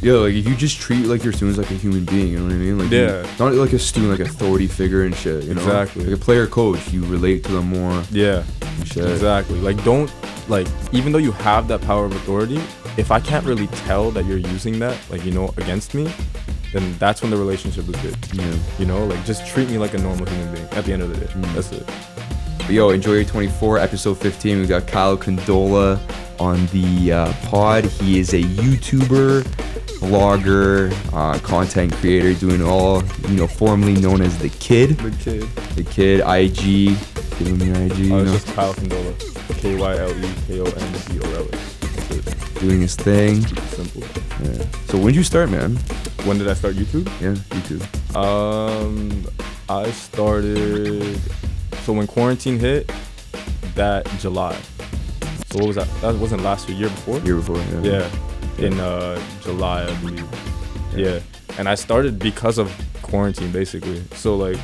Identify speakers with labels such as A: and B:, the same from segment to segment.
A: Yeah, like if you just treat like your students like a human being, you know what I mean? Like not like a student, like authority figure and shit. You know?
B: Exactly.
A: Like a player coach, you relate to them more.
B: Yeah.
A: And shit.
B: Exactly. Like don't like even though you have that power of authority, if I can't really tell that you're using that, like, you know, against me, then that's when the relationship is good. Yeah. You know, like just treat me like a normal human being at the end of the day. That's it.
A: But yo, Enjoyour24, episode 15. We got Kyle Kondola on the pod. He is a YouTuber, vlogger, content creator, doing all, you know, formerly known as The Kid. The Kid, IG. Give him your IG.
B: It's just Kyle Kondola. KYLEKONDOLA. That's it.
A: Doing his thing.
B: Simple.
A: Yeah. So when did you start, man?
B: When did I start YouTube?
A: Yeah, YouTube.
B: I started... So when quarantine hit, that July. So what was that? That wasn't last year before?
A: Year before, yeah.
B: Yeah, in July, I believe. Yeah, and I started because of quarantine, basically. So like,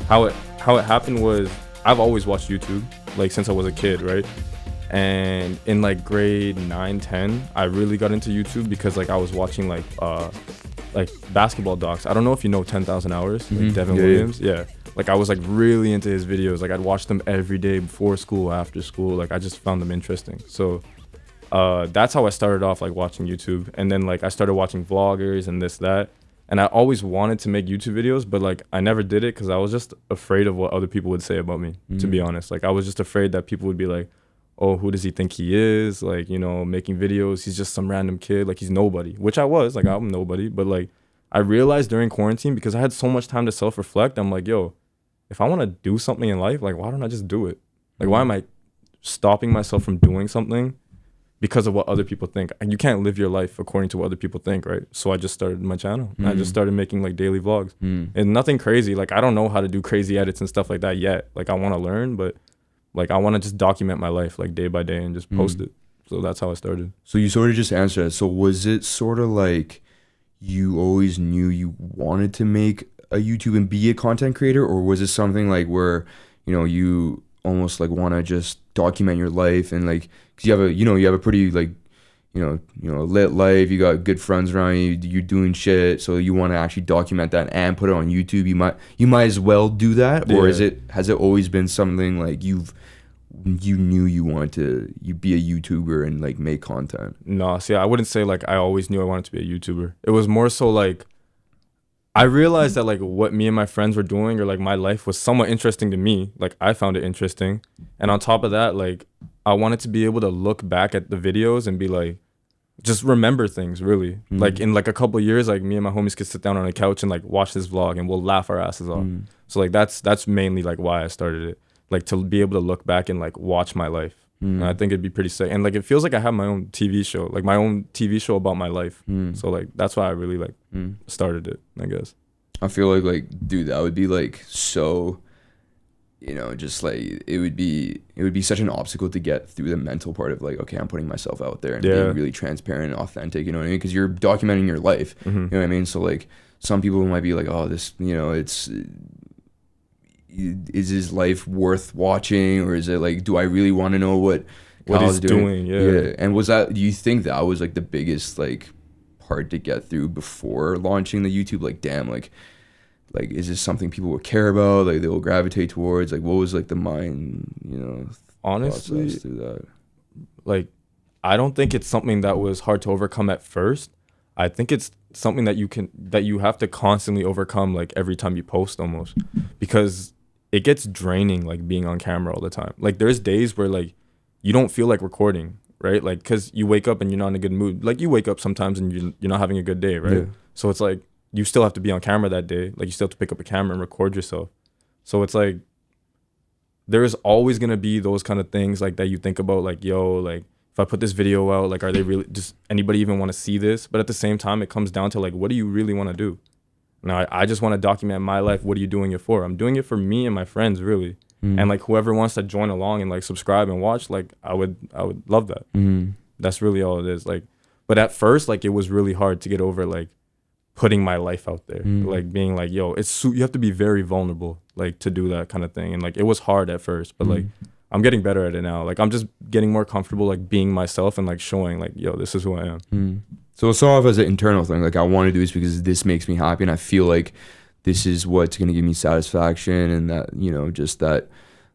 B: how it happened was, I've always watched YouTube, like since I was a kid, right? And in like grade 9, 10, I really got into YouTube because like I was watching like basketball docs. I don't know if you know 10,000 Hours, like Devin Williams. Yeah. Like I was like really into his videos. Like I'd watch them every day before school, after school. Like I just found them interesting. So that's how I started off like watching YouTube. And then like I started watching vloggers and this, that. And I always wanted to make YouTube videos, but like I never did it because I was just afraid of what other people would say about me, to be honest. Like I was just afraid that people would be like, oh, who does he think he is? Like, you know, making videos, he's just some random kid. Like he's nobody, which I was. Like I'm nobody. But like I realized during quarantine, because I had so much time to self-reflect, I'm like, yo, if I want to do something in life, like, why don't I just do it? Like, why am I stopping myself from doing something because of what other people think? And you can't live your life according to what other people think, right? So I just started my channel. I just started making like daily vlogs and nothing crazy. Like, I don't know how to do crazy edits and stuff like that yet. Like, I want to learn, but like, I want to just document my life like day by day and just post it. So that's how I started.
A: So you sort of just answered it. So was it sort of like you always knew you wanted to make a YouTube and be a content creator, or was it something like where, you know, you almost like want to just document your life and like, cause you have a pretty like, you know, lit life, you got good friends around you, you're doing shit, so you want to actually document that and put it on YouTube. You might as well do that, or has it always been something like you knew you wanted to be a YouTuber and like make content?
B: No, see, I wouldn't say like I always knew I wanted to be a YouTuber. It was more so like I realized that like what me and my friends were doing, or like my life, was somewhat interesting to me. Like I found it interesting. And on top of that, like I wanted to be able to look back at the videos and be like, just remember things really. Like in like a couple of years, like me and my homies could sit down on a couch and like watch this vlog and we'll laugh our asses off. So like that's mainly like why I started it. Like to be able to look back and like watch my life. And I think it'd be pretty sick. And like it feels like I have my own TV show, like my own TV show about my life. So like that's why I really like started it, I guess.
A: I feel like dude, that would be like so, you know, just like it would be such an obstacle to get through the mental part of like, okay, I'm putting myself out there and being really transparent and authentic, you know what I mean? Because you're documenting your life, you know what I mean? So like some people might be like, oh, this, you know, is his life worth watching, or is it like, do I really want to know what
B: he's doing? Yeah.
A: And do you think that was like the biggest like part to get through before launching the YouTube? Like, damn, like is this something people would care about, like they will gravitate towards? Like what was like the mind, you know,
B: honestly
A: through that?
B: Like I don't think it's something that was hard to overcome at first. I think it's something that you have to constantly overcome, like every time you post, almost, because it gets draining, like being on camera all the time. Like there's days where like you don't feel like recording, right? Like because you wake up and you're not in a good mood. Like you wake up sometimes and you're not having a good day, right? Yeah. So it's like you still have to be on camera that day. Like you still have to pick up a camera and record yourself. So it's like there's always gonna be those kind of things like that you think about, like, yo, like if I put this video out, like are they really, does anybody even want to see this? But at the same time, it comes down to like, what do you really want to do? Now, I just want to document my life. What are you doing it for? I'm doing it for me and my friends, really. And like whoever wants to join along and like subscribe and watch, like I would love that. That's really all it is. Like, but at first, like it was really hard to get over like putting my life out there, like being like, yo, you have to be very vulnerable, like to do that kind of thing. And like it was hard at first, but like I'm getting better at it now. Like I'm just getting more comfortable, like being myself and like showing like, yo, this is who I am.
A: So it's all off as an internal thing. Like I want to do this because this makes me happy, and I feel like this is what's gonna give me satisfaction, and that just that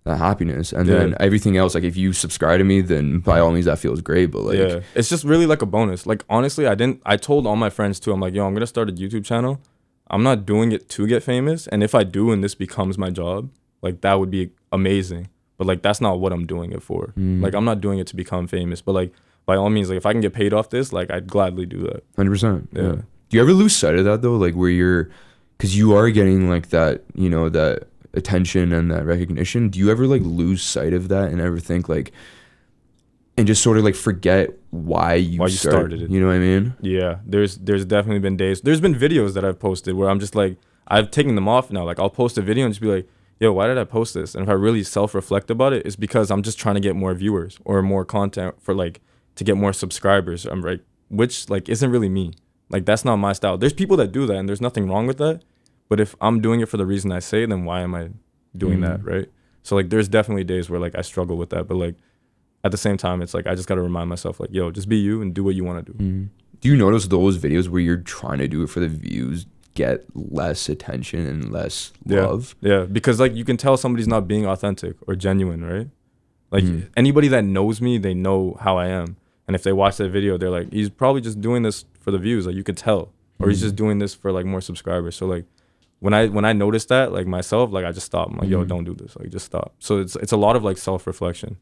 A: happiness. And then everything else, like if you subscribe to me, then by all means that feels great. But like,
B: it's just really like a bonus. Like honestly, I told all my friends too. I'm like, yo, I'm gonna start a YouTube channel. I'm not doing it to get famous, and if I do, and this becomes my job, like that would be amazing. But like that's not what I'm doing it for. Like I'm not doing it to become famous. But like by all means, like if I can get paid off this, like I'd gladly do that.
A: 100%. Yeah. Do you ever lose sight of that though? Like where because you are getting like that, that attention and that recognition. Do you ever like lose sight of that and ever think like, and just sort of like forget why you started it? You know what I mean?
B: Yeah. There's definitely been days. There's been videos that I've posted where I'm just like, I've taken them off now. Like I'll post a video and just be like, yo, why did I post this? And if I really self-reflect about it, it's because I'm just trying to get more viewers or more content for like to get more subscribers. I'm like, which like isn't really me. Like that's not my style. There's people that do that and there's nothing wrong with that. But if I'm doing it for the reason I say, then why am I doing that, right? So like there's definitely days where like I struggle with that. But like at the same time, it's like I just got to remind myself like, yo, just be you and do what you want to do.
A: Do you notice those videos where you're trying to do it for the views get less attention and less love?
B: Yeah, because like you can tell somebody's not being authentic or genuine, right? Like anybody that knows me, they know how I am. And if they watch that video, they're like, he's probably just doing this for the views. Like you could tell. Or he's just doing this for like more subscribers. So like when I notice that, like myself, like I just stop. I'm like, yo, don't do this. Like just stop. So it's a lot of like self-reflection.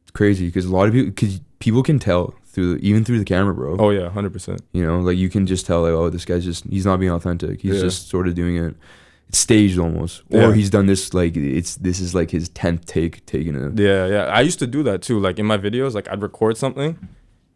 A: It's crazy because a lot of people can tell even through the camera, bro.
B: Oh yeah, 100%.
A: Like you can just tell like, oh, this guy's he's not being authentic. He's just sort of doing it. It's staged almost. Or he's done this like this is like his 10th take taking it.
B: Yeah. I used to do that too. Like in my videos, like I'd record something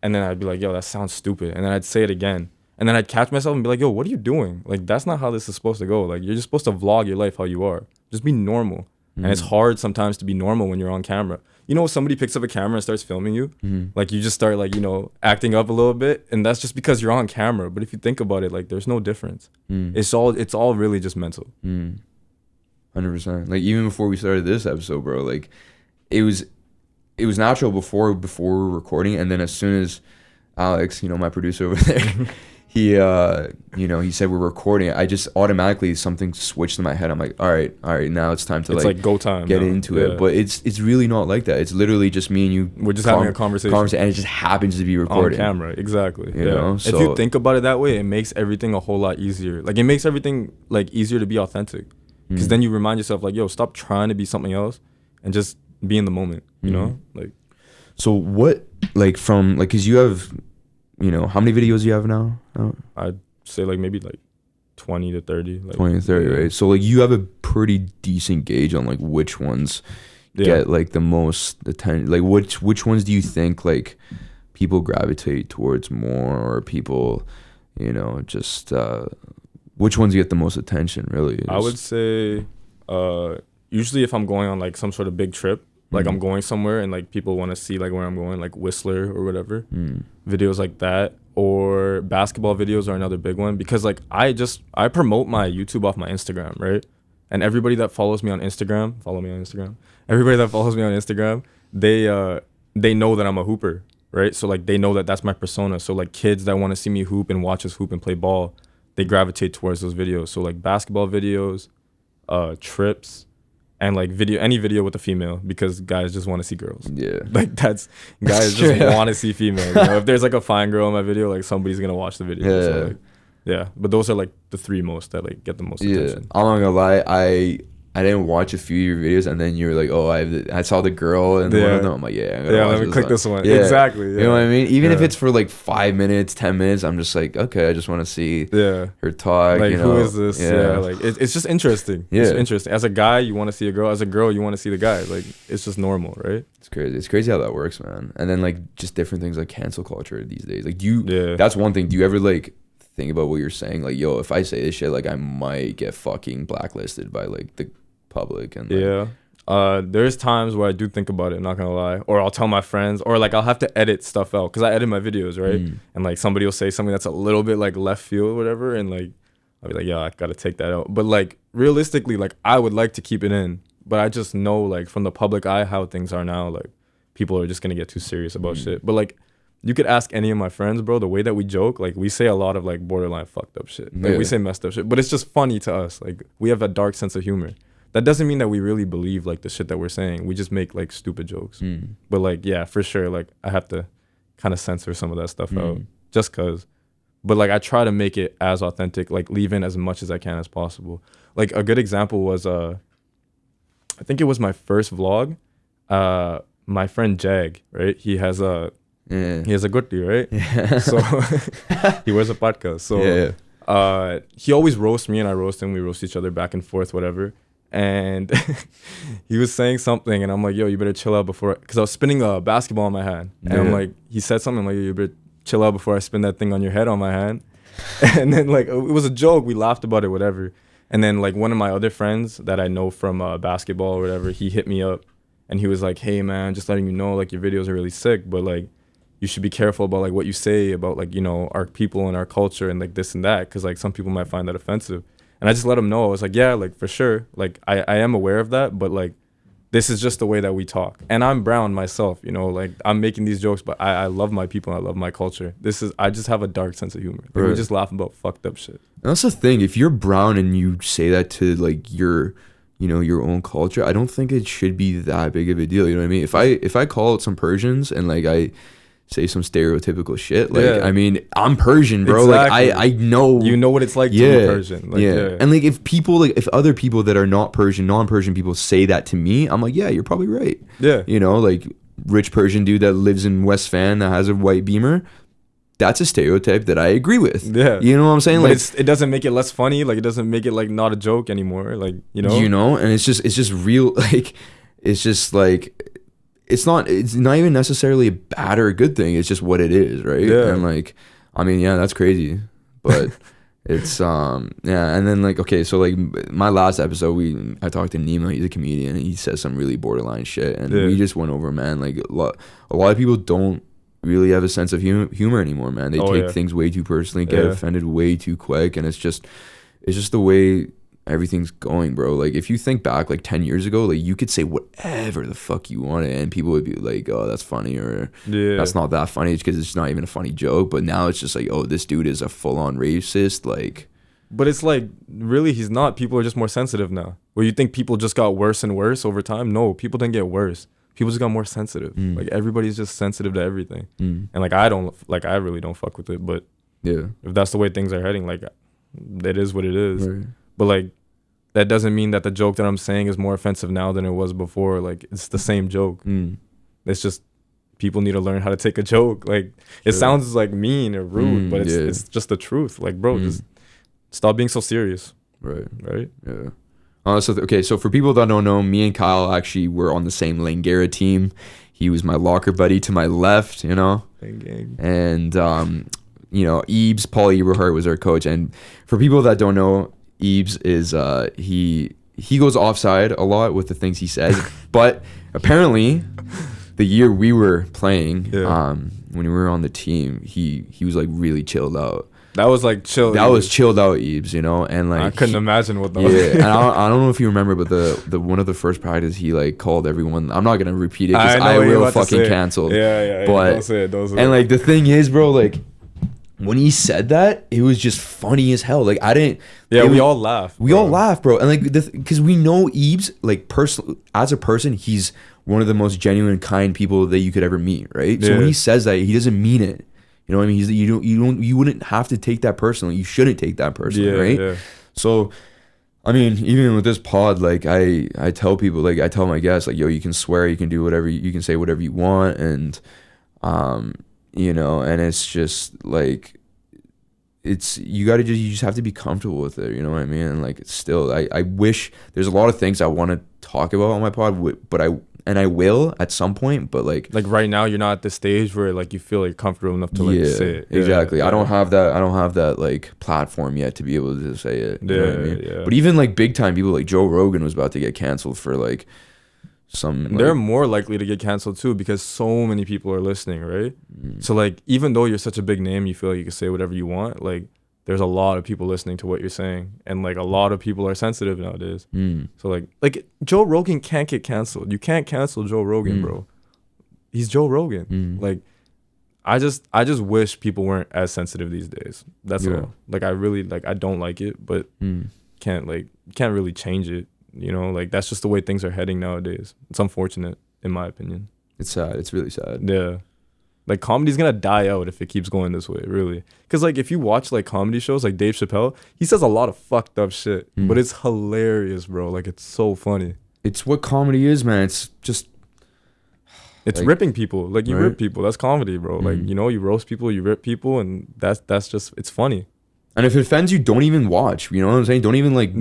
B: and then I'd be like, yo, that sounds stupid. And then I'd say it again. And then I'd catch myself and be like, yo, what are you doing? Like, that's not how this is supposed to go. Like, you're just supposed to vlog your life how you are. Just be normal. And it's hard sometimes to be normal when you're on camera. Somebody picks up a camera and starts filming you. Like, you just start, like, acting up a little bit. And that's just because you're on camera. But if you think about it, like, there's no difference. It's all really just mental.
A: 100%. Like, even before we started this episode, bro, like, it was natural before we were recording. And then as soon as Alex, my producer over there, he said we're recording. I just automatically something switched in my head. I'm like, all right, now it's time to
B: like go time
A: get into it. But it's really not like that. It's literally just me and you.
B: We're just having a conversation,
A: and it just happens to be recorded
B: on camera. Exactly.
A: You know. So
B: if you think about it that way, it makes everything a whole lot easier. Like it makes everything like easier to be authentic, because then you remind yourself like, yo, stop trying to be something else and just be in the moment. You know, like.
A: So what, like from like, cause you have, how many videos do you have now?
B: I'd say like maybe like 20 to 30. Like,
A: 20 to 30, right? So like you have a pretty decent gauge on like which ones get like the most attention. Like which ones do you think like people gravitate towards more, or people, just which ones get the most attention really?
B: I would say usually if I'm going on like some sort of big trip, like I'm going somewhere and like people want to see like where I'm going, like Whistler or whatever, videos like that, or basketball videos are another big one, because like I promote my YouTube off my Instagram, right? And everybody that follows me on Instagram, everybody that follows me on Instagram, they know that I'm a hooper, right? So like they know that that's my persona. So like kids that want to see me hoop and watch us hoop and play ball, they gravitate towards those videos. So like basketball videos, trips, and like any video with a female, because guys just want to see girls. Yeah, like guys just want to see females. If there's like a fine girl in my video, like somebody's gonna watch the video. Yeah, so, like, but those are like the three most that like get the most attention.
A: I'm not gonna lie, I didn't watch a few of your videos, and then you were like, oh, I saw the girl and one of them. I'm like,
B: let me click this one. Exactly.
A: You know what I mean? Even if it's for like 5 minutes, 10 minutes, I'm just like, okay, I just want to see her talk.
B: Like, who is this? Yeah, like it's just interesting. It's interesting. As a guy, you want to see a girl. As a girl, you want to see the guy. Like it's just normal, right?
A: It's crazy. It's crazy how that works, man. And then like just different things like cancel culture these days. Like that's one thing. Do you ever like think about what you're saying? Like, yo, if I say this shit, like I might get fucking blacklisted by like the public. And like,
B: there's times where I do think about it, not gonna lie, or I'll tell my friends, or like I'll have to edit stuff out, because I edit my videos, right? And like somebody will say something that's a little bit like left field or whatever, and like I'll be like, yeah, I gotta take that out. But like realistically, like I would like to keep it in, but I just know like from the public eye how things are now, like people are just gonna get too serious about shit. But like you could ask any of my friends, bro, the way that we joke, like we say a lot of like borderline fucked up shit. Like we say messed up shit, but it's just funny to us. Like we have a dark sense of humor. That doesn't mean that we really believe like the shit that we're saying. We just make like stupid jokes. But like, yeah, for sure. Like I have to kind of censor some of that stuff out just cause. But like I try to make it as authentic, like leave in as much as I can as possible. Like a good example was, I think it was my first vlog. My friend Jag, right? He has a goatee, right? Yeah. So he wears a podcast. So he always roasts me and I roast him. We roast each other back and forth, whatever. And he was saying something and I'm like, yo, you better chill out before, because I was spinning a basketball in my hand. And I'm like, he said something, I'm like, yo, you better chill out before I spin that thing on your head on my hand. And then like, it was a joke. We laughed about it, whatever. And then like one of my other friends that I know from basketball or whatever, he hit me up and he was like, hey man, just letting you know, like your videos are really sick, but like you should be careful about like what you say about like, you know, our people and our culture and like this and that, because like some people might find that offensive. And I just let him know. I was like, yeah, like for sure, like I am aware of that, but like this is just the way that we talk. And I'm brown myself, you know, like I'm making these jokes, but I love my people and I love my culture. I just have a dark sense of humor. Like, we just laugh about fucked up shit.
A: And that's the thing. If you're brown and you say that to like your, you know, your own culture, I don't think it should be that big of a deal. You know what I mean? If I call out some Persians and like I say some stereotypical shit, like I mean, I'm Persian, bro. Exactly. Like I know,
B: you know what it's like to be Persian. Like,
A: and like if other people that are not Persian, non-Persian people say that to me, I'm like, yeah, you're probably right.
B: Yeah,
A: you know, like rich Persian dude that lives in West Van that has a white Beamer. That's a stereotype that I agree with.
B: Yeah.
A: You know what I'm saying?
B: But
A: like
B: it doesn't make it less funny. Like it doesn't make it like not a joke anymore. Like, you know,
A: and it's just real. Like, it's just like, it's not even necessarily a bad or a good thing. It's just what it is. Right. Yeah. And like, I mean, yeah, that's crazy, but it's, yeah. And then like, okay. So like my last episode, I talked to Nima, he's a comedian, and he says some really borderline shit. And we just went over, man, like a lot of people don't really have a sense of humor anymore, man. They take things way too personally, get offended way too quick, and it's just the way everything's going, bro. Like if you think back like 10 years ago, like you could say whatever the fuck you wanted and people would be like, oh, that's funny, or that's not that funny because it's not even a funny joke. But now it's just like, oh, this dude is a full-on racist, like.
B: But it's like, really, he's not. People are just more sensitive now. Where you think people just got worse and worse over time? No, people didn't get worse. People just got more sensitive. Like everybody's just sensitive to everything. And like I really don't fuck with it. But if that's the way things are heading, like it is what it is. Right. But like that doesn't mean that the joke that I'm saying is more offensive now than it was before. Like it's the same joke. It's just people need to learn how to take a joke. Like it sounds like mean or rude, but it's just the truth. Like bro, just stop being so serious.
A: Right.
B: Yeah.
A: So for people that don't know, me and Kyle actually were on the same Langara team. He was my locker buddy to my left, you know. And you know, Paul Eberhardt was our coach. And for people that don't know, Ebes is he goes offside a lot with the things he says. But apparently, the year we were playing, when we were on the team, he was like really chilled out.
B: That was like chill.
A: That was chilled out Ebes, you know, and like
B: I couldn't imagine what that was.
A: Yeah, and I don't know if you remember, but the one of the first practice he like called everyone. I'm not gonna repeat it because I will fucking cancel.
B: Yeah.
A: But
B: don't say it.
A: And like the thing is, bro, like when he said that, it was just funny as hell. Like I didn't.
B: Yeah, we all laughed.
A: We all laughed, bro, and like because we know Ebes like as a person, he's one of the most genuine, kind people that you could ever meet, right? So when he says that, he doesn't mean it. You know what I mean? You wouldn't have to take that personally. You shouldn't take that personally, right? Yeah. So, I mean, even with this pod, like I tell people, like I tell my guests, like, yo, you can swear, you can do whatever, you can say whatever you want, and you know, and it's just like, you just have to be comfortable with it. You know what I mean? And like, still, I wish there's a lot of things I want to talk about on my pod, but I will at some point, but like
B: right now you're not at the stage where like you feel like comfortable enough to like say it.
A: Exactly. I don't have that like platform yet to be able to say it. You know what I mean? But even like big time people like Joe Rogan was about to get canceled for like some.
B: They're more likely to get canceled too because so many people are listening, right? So like even though you're such a big name, you feel like you can say whatever you want. Like there's a lot of people listening to what you're saying, and like a lot of people are sensitive nowadays. So like Joe Rogan can't get canceled. You can't cancel Joe Rogan, bro. He's Joe Rogan. Like I just wish people weren't as sensitive these days. That's
A: Yeah.
B: all. Like I really like I don't like it, but can't really change it. You know, like that's just the way things are heading nowadays. It's unfortunate, in my opinion.
A: It's sad. It's really sad.
B: Yeah. Like comedy's gonna die out if it keeps going this way, really. Cause like if you watch like comedy shows like Dave Chappelle, he says a lot of fucked up shit, but it's hilarious, bro. Like it's so funny.
A: It's what comedy is, man. It's just
B: It's
A: like,
B: ripping people. Like you
A: right?
B: rip people. That's comedy, bro. Like, you know, you roast people, you rip people, and that's just it's funny.
A: And if it offends you, don't even watch. You know what I'm saying? Don't even like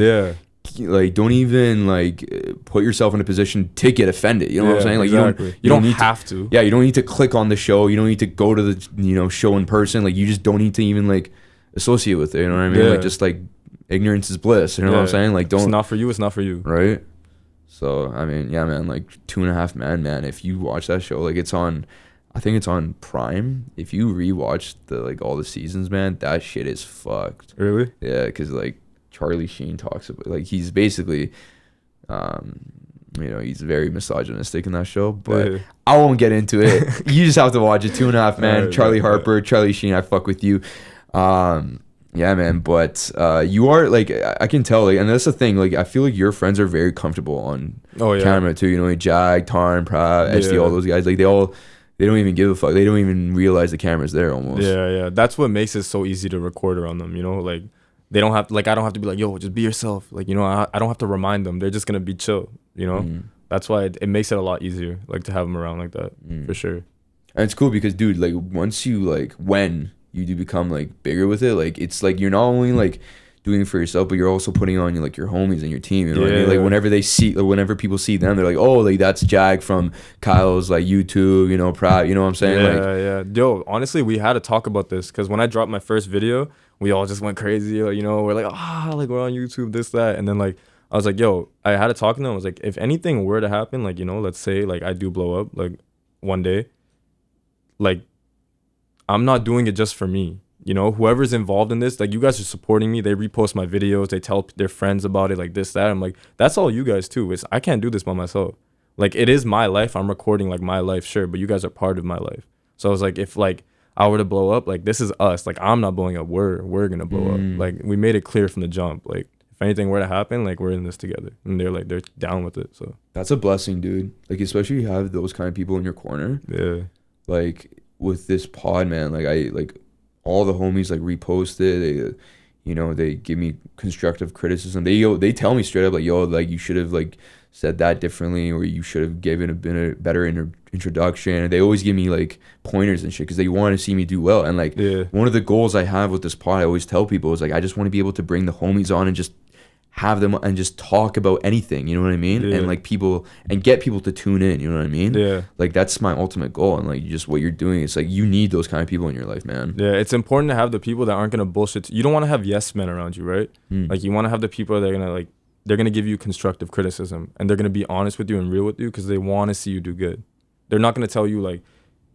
A: don't even like put yourself in a position to get offended. You know what I'm saying? Like
B: exactly.
A: you don't need
B: have to.
A: Yeah, you don't need to click on the show. You don't need to go to the show in person. Like you just don't need to even like associate with it. You know what I mean?
B: Yeah.
A: Like just like ignorance is bliss. You know what I'm saying? Like don't.
B: It's not for you. It's not for you.
A: Right. So I mean, yeah, man. Like 2.5 Men, man. If you watch that show, like it's on. I think it's on Prime. If you rewatch all the seasons, man, that shit is fucked.
B: Really?
A: Yeah, because like Charlie Sheen talks about like he's basically, he's very misogynistic in that show. But I won't get into it. You just have to watch it. 2.5 Men, Charlie Harper, Charlie Sheen. I fuck with you. Yeah, man. But you are like I can tell, like, and that's the thing. Like I feel like your friends are very comfortable on camera too. You know, like Jag, Tarn, Pratt, SD, all those guys. Like they don't even give a fuck. They don't even realize the camera's there almost.
B: Yeah. That's what makes it so easy to record around them, you know? Like, they don't have, like, I don't have to be like, yo, just be yourself. Like, you know, I don't have to remind them. They're just going to be chill, you know? That's why it makes it a lot easier, like, to have them around like that, for sure.
A: And it's cool because, dude, like, once you, like, when you do become, like, bigger with it, like, it's, like, you're not only, like, doing it for yourself, but you're also putting on like your homies and your team. You know what I mean? Like whenever people see them, they're like, oh, like that's Jag from Kyle's like YouTube, you know, Pratt. You know what I'm saying?
B: Yeah. Yo, honestly, we had to talk about this because when I dropped my first video, we all just went crazy. Like, you know, we're like, like we're on YouTube, this, that, and then like I was like, yo, I had to talk to them. I was like, if anything were to happen, like, you know, let's say like I do blow up like one day, like I'm not doing it just for me. You know, whoever's involved in this, like you guys are supporting me. They repost my videos. They tell their friends about it, like this, that. I'm like, that's all you guys too. I can't do this by myself. Like it is my life. I'm recording like my life, sure, but you guys are part of my life. So I was like, if like I were to blow up, like this is us. Like I'm not blowing up. We're gonna blow up. Like we made it clear from the jump. Like if anything were to happen, like we're in this together. And they're down with it. So
A: that's a blessing, dude. Like especially you have those kind of people in your corner.
B: Yeah.
A: Like with this pod, man. Like all the homies like repost it. They give me constructive criticism. They tell me straight up like, yo, like you should have like said that differently, or you should have been a better introduction. And they always give me like pointers and shit because they want to see me do well. And like one of the goals I have with this pod, I always tell people is like I just want to be able to bring the homies on and just have them and just talk about anything, you know what I mean? And like people and get people to tune in, you know what I mean?
B: Yeah. Like
A: that's my ultimate goal. And like just what you're doing, it's like you need those kind of people in your life, man.
B: Yeah, it's important to have the people that aren't gonna bullshit. You don't want to have yes men around you, right? Like you want to have the people that are gonna give you constructive criticism and they're gonna be honest with you and real with you because they want to see you do good. They're not gonna tell you like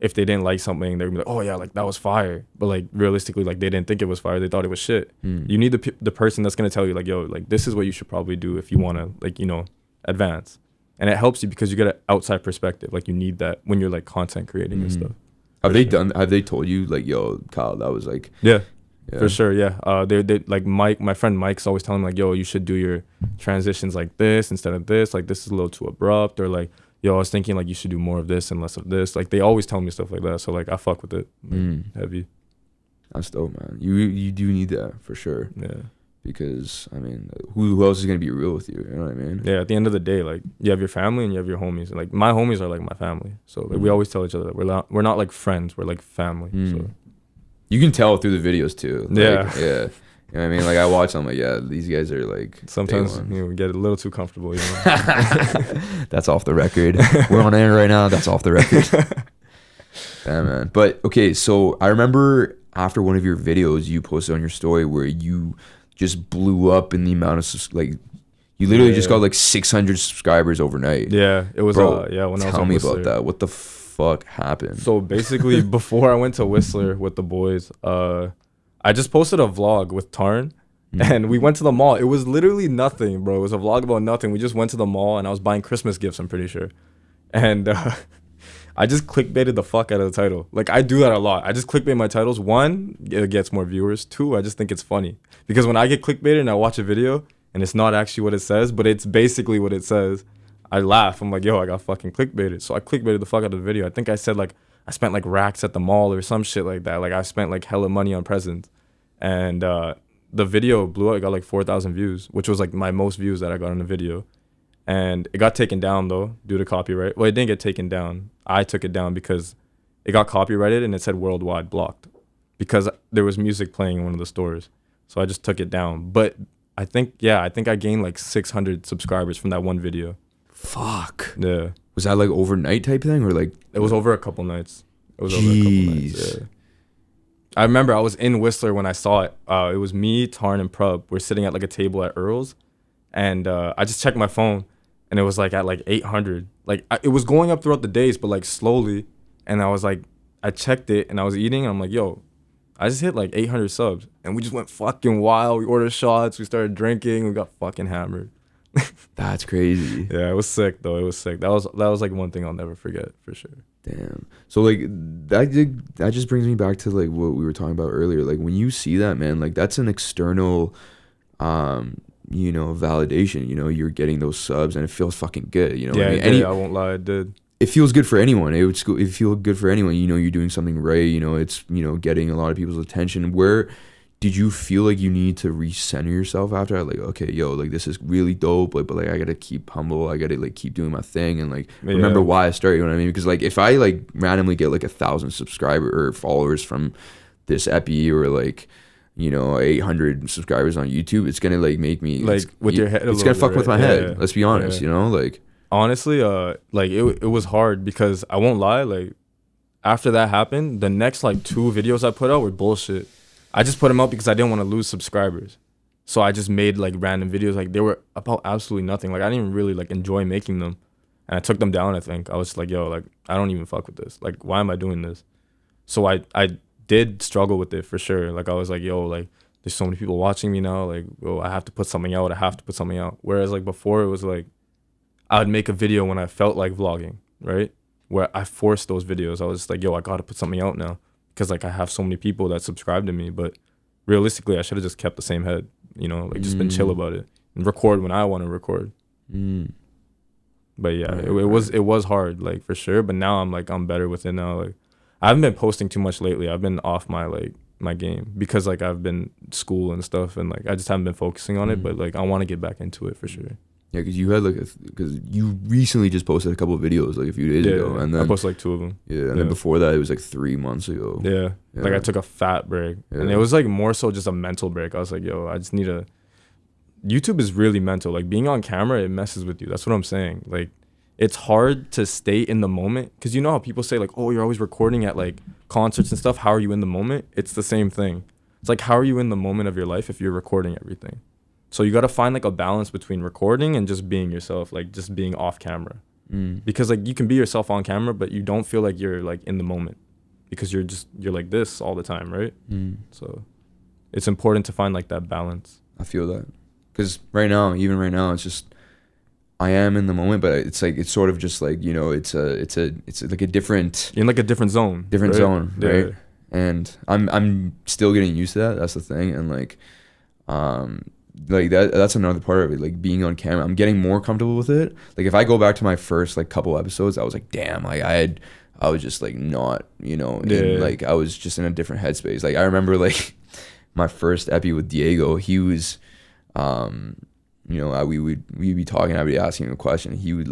B: if they didn't like something, they're gonna be like, oh yeah, like that was fire. But like realistically, like they didn't think it was fire. They thought it was shit. You need the person that's gonna tell you like, yo, like this is what you should probably do if you wanna like, you know, advance. And it helps you because you get an outside perspective. Like you need that when you're like content creating and stuff.
A: Have they told you like, yo, Kyle, that was like
B: for sure, yeah. They like Mike, my friend Mike's always telling him like, yo, you should do your transitions like this instead of this. Like this is a little too abrupt, or like, yo, I was thinking like you should do more of this and less of this. Like they always tell me stuff like that. So like I fuck with it. Like, heavy.
A: That's dope, man. You do need that for sure.
B: Yeah.
A: Because I mean, who else is gonna be real with you? You know what I mean?
B: Yeah. At the end of the day, like you have your family and you have your homies. And, like my homies are like my family. So like we always tell each other that we're not like friends. We're like family. So
A: you can tell through the videos too. Like,
B: yeah.
A: Yeah. You know what I mean? Like I watch them, like, yeah, these guys are like
B: sometimes we get a little too comfortable, you know.
A: That's off the record. We're on air right now. That's off the record. Yeah, man. But okay, so I remember after one of your videos you posted on your story where you just blew up in the amount of like you literally just got like 600 subscribers overnight.
B: Yeah, it was
A: Bro,
B: when I was
A: tell
B: on
A: me
B: Whistler.
A: about that. What the fuck happened?
B: So basically before I went to Whistler with the boys, I just posted a vlog with Tarn and we went to the mall. It was literally nothing, bro. It was a vlog about nothing. We just went to the mall and I was buying Christmas gifts, I'm pretty sure. And I just clickbaited the fuck out of the title. Like, I do that a lot. I just clickbait my titles. One, it gets more viewers. Two, I just think it's funny. Because when I get clickbaited and I watch a video and it's not actually what it says, but it's basically what it says, I laugh. I'm like, yo, I got fucking clickbaited. So I clickbaited the fuck out of the video. I think I said, like, I spent, like, racks at the mall or some shit like that. Like, I spent, like, hella money on presents. And the video blew up. It got, like, 4,000 views, which was, like, my most views that I got on a video. And it got taken down, though, due to copyright. Well, it didn't get taken down. I took it down because it got copyrighted and it said worldwide blocked because there was music playing in one of the stores. So I just took it down. But I think I gained like 600 subscribers from that one video.
A: Fuck.
B: Yeah.
A: Was that like overnight type thing or like?
B: It was over a couple nights. Yeah. I remember I was in Whistler when I saw it. It was me, Tarn, and Prub. We're sitting at like a table at Earl's. And I just checked my phone. And it was like at like 800. Like it was going up throughout the days, but like slowly. And I was like, I checked it and I was eating. And I'm like, yo, I just hit like 800 subs. And we just went fucking wild. We ordered shots. We started drinking. We got fucking hammered.
A: That's crazy.
B: Yeah, it was sick though. It was sick. That was like one thing I'll never forget for sure.
A: Damn. So like that just brings me back to like what we were talking about earlier. Like when you see that, man, like that's an external validation, you're getting those subs and it feels fucking good,
B: Yeah, I mean? I won't lie, it did.
A: It feels good for anyone. It feel good for anyone, you're doing something right, it's, getting a lot of people's attention. Where did you feel like you need to recenter yourself after that? Like, okay, yo, like this is really dope, like, but like I gotta keep humble, I gotta like keep doing my thing and like remember why I started, you know what I mean? Because like if I like randomly get like 1,000 subscribers or followers from this epi or like 800 subscribers on YouTube, it's gonna like make me
B: like with your head.
A: It's gonna fuck with my head. Let's be honest, like
B: honestly, like it was hard because I won't lie, like after that happened, the next like 2 videos I put out were bullshit. I just put them out because I didn't want to lose subscribers, so I just made like random videos. Like they were about absolutely nothing. Like I didn't even really like enjoy making them, and I took them down. I think I was like, yo, like I don't even fuck with this. Like why am I doing this? So I did struggle with it for sure. Like I was like, yo, like there's so many people watching me now, like, oh, I have to put something out. Whereas like before it was like I would make a video when I felt like vlogging, right? Where I forced those videos. I was just like, yo, I gotta put something out now because like I have so many people that subscribe to me. But realistically, I should have just kept the same head, like just been chill about it and record when I want to record. But yeah, it was hard, like for sure. But now I'm better with it now. Like I haven't been posting too much lately. I've been off my game because like I've been school and stuff, and like I just haven't been focusing on it. But like I want to get back into it for sure.
A: Yeah, because you had because you recently just posted a couple of videos like a few days ago, and then
B: I posted like 2 of them.
A: Yeah, and then before that it was like 3 months ago.
B: Yeah, like I took a fat break, and it was like more so just a mental break. I was like, yo, I just need a. YouTube is really mental. Like being on camera, it messes with you. That's what I'm saying. Like it's hard to stay in the moment because you know how people say like, oh, you're always recording at like concerts and stuff. How are you in the moment? It's the same thing. It's like, how are you in the moment of your life if you're recording everything? So you got to find like a balance between recording and just being yourself, like just being off camera. Because like you can be yourself on camera, but you don't feel like you're like in the moment because you're like this all the time, right? So it's important to find like that balance.
A: I feel that because even right now, it's just I am in the moment, but it's like it's sort of just like it's like a different.
B: You're in like a different zone.
A: Zone, right? Yeah. And I'm still getting used to that. That's the thing, and like that's another part of it. Like being on camera, I'm getting more comfortable with it. Like if I go back to my first like couple episodes, I was like, damn, like I was just like not, like I was just in a different headspace. Like I remember like my first epi with Diego, he was, we'd be talking, I'd be asking him a question, he would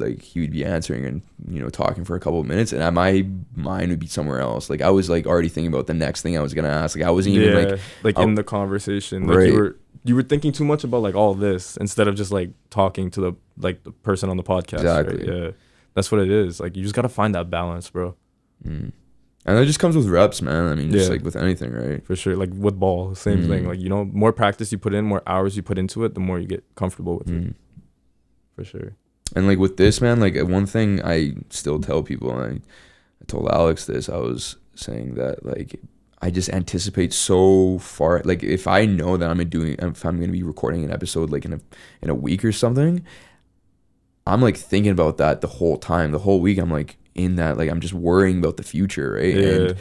A: be answering and talking for a couple of minutes, and my mind would be somewhere else. Like I was like already thinking about the next thing I was gonna ask. Like I wasn't even like
B: in the conversation. Like
A: right.
B: You were thinking too much about like all this instead of just like talking to the person on the podcast.
A: Exactly.
B: Right? Yeah, that's what it is. Like you just gotta find that balance, bro.
A: And that just comes with reps, man. I mean, just like with anything, right?
B: For sure. Like with ball, same thing. Like more practice you put in, more hours you put into it, the more you get comfortable with it. For sure.
A: And like with this, man, like one thing I still tell people, and I told Alex this, I was saying that like I just anticipate so far. Like if I know that if I'm going to be recording an episode like in a week or something, I'm like thinking about that the whole time, the whole week. I'm like, in that, like I'm just worrying about the future, right?
B: Yeah.
A: And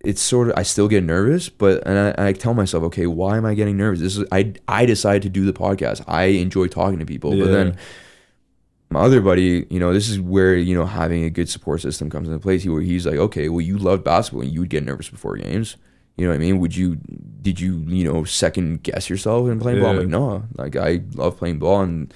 A: it's sort of, I still get nervous, but I tell myself, okay, why am I getting nervous? This is I decided to do the podcast. I enjoy talking to people, but then my other buddy, you know, this is where, you know, having a good support system comes into place. Where he's like, okay, well, you love basketball and you would get nervous before games. You know what I mean? Did you, you know, second guess yourself in playing ball? I'm like, no, like I love playing ball, and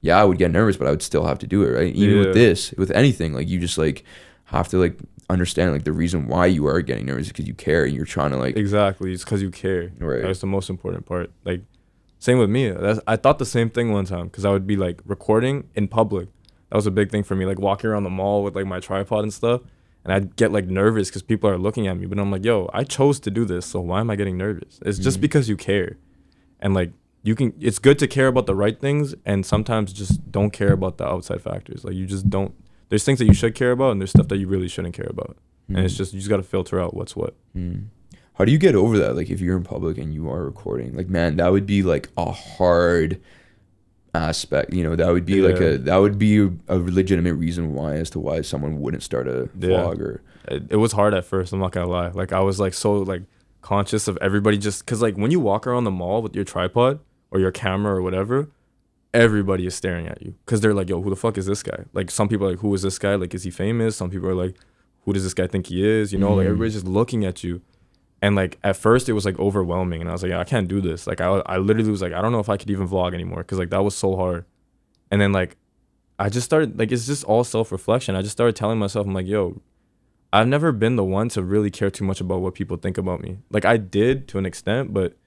A: yeah, I would get nervous, but I would still have to do it, right? Even with anything, like you just like have to like understand like the reason why you are getting nervous is because you care and you're trying to like.
B: Exactly, it's because you care.
A: Right.
B: That's the most important part. Like, same with me. I thought the same thing one time because I would be like recording in public. That was a big thing for me, like walking around the mall with like my tripod and stuff. And I'd get like nervous because people are looking at me. But I'm like, yo, I chose to do this, so why am I getting nervous? It's just because you care. And like it's good to care about the right things, and sometimes just don't care about the outside factors. Like you just don't. There's things that you should care about, and there's stuff that you really shouldn't care about. And it's just, you just got to filter out what's what.
A: How do you get over that? Like if you're in public and you are recording, like, man, that would be like a hard aspect, you know, that would be like that would be a legitimate reason why someone wouldn't start a vlog. Or
B: it was hard at first, I'm not gonna lie. Like I was like so like conscious of everybody, just because like when you walk around the mall with your tripod or your camera or whatever, everybody is staring at you because they're like, yo, who the fuck is this guy? Like some people are like, who is this guy? Like, is he famous? Some people are like, who does this guy think he is? You know, like everybody's just looking at you. And like at first it was like overwhelming, and I was like, yeah, I can't do this. Like I literally was like, I don't know if I could even vlog anymore because like that was so hard. And then like I just started, like, it's just all self-reflection. I just started telling myself, I'm like, yo, I've never been the one to really care too much about what people think about me. Like I did to an extent, but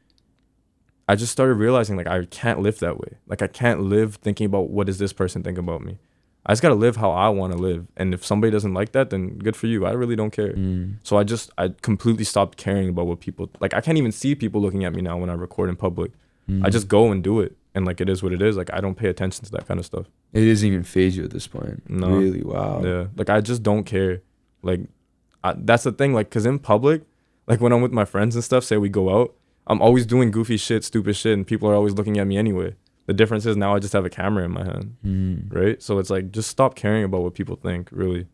B: I just started realizing like I can't live that way. Like I can't live thinking about what does this person think about me. I just got to live how I want to live. And if somebody doesn't like that, then good for you. I really don't care. So I completely stopped caring about what people, like I can't even see people looking at me now when I record in public. I just go and do it. And like, it is what it is. Like, I don't pay attention to that kind of stuff.
A: It doesn't even phase you at this point.
B: No.
A: Really? Wow.
B: Yeah. Like, I just don't care. Like, that's the thing. Like, because in public, like when I'm with my friends and stuff, say we go out, I'm always doing goofy shit, stupid shit, and people are always looking at me anyway. The difference is now I just have a camera in my hand, right? So it's like, just stop caring about what people think, really.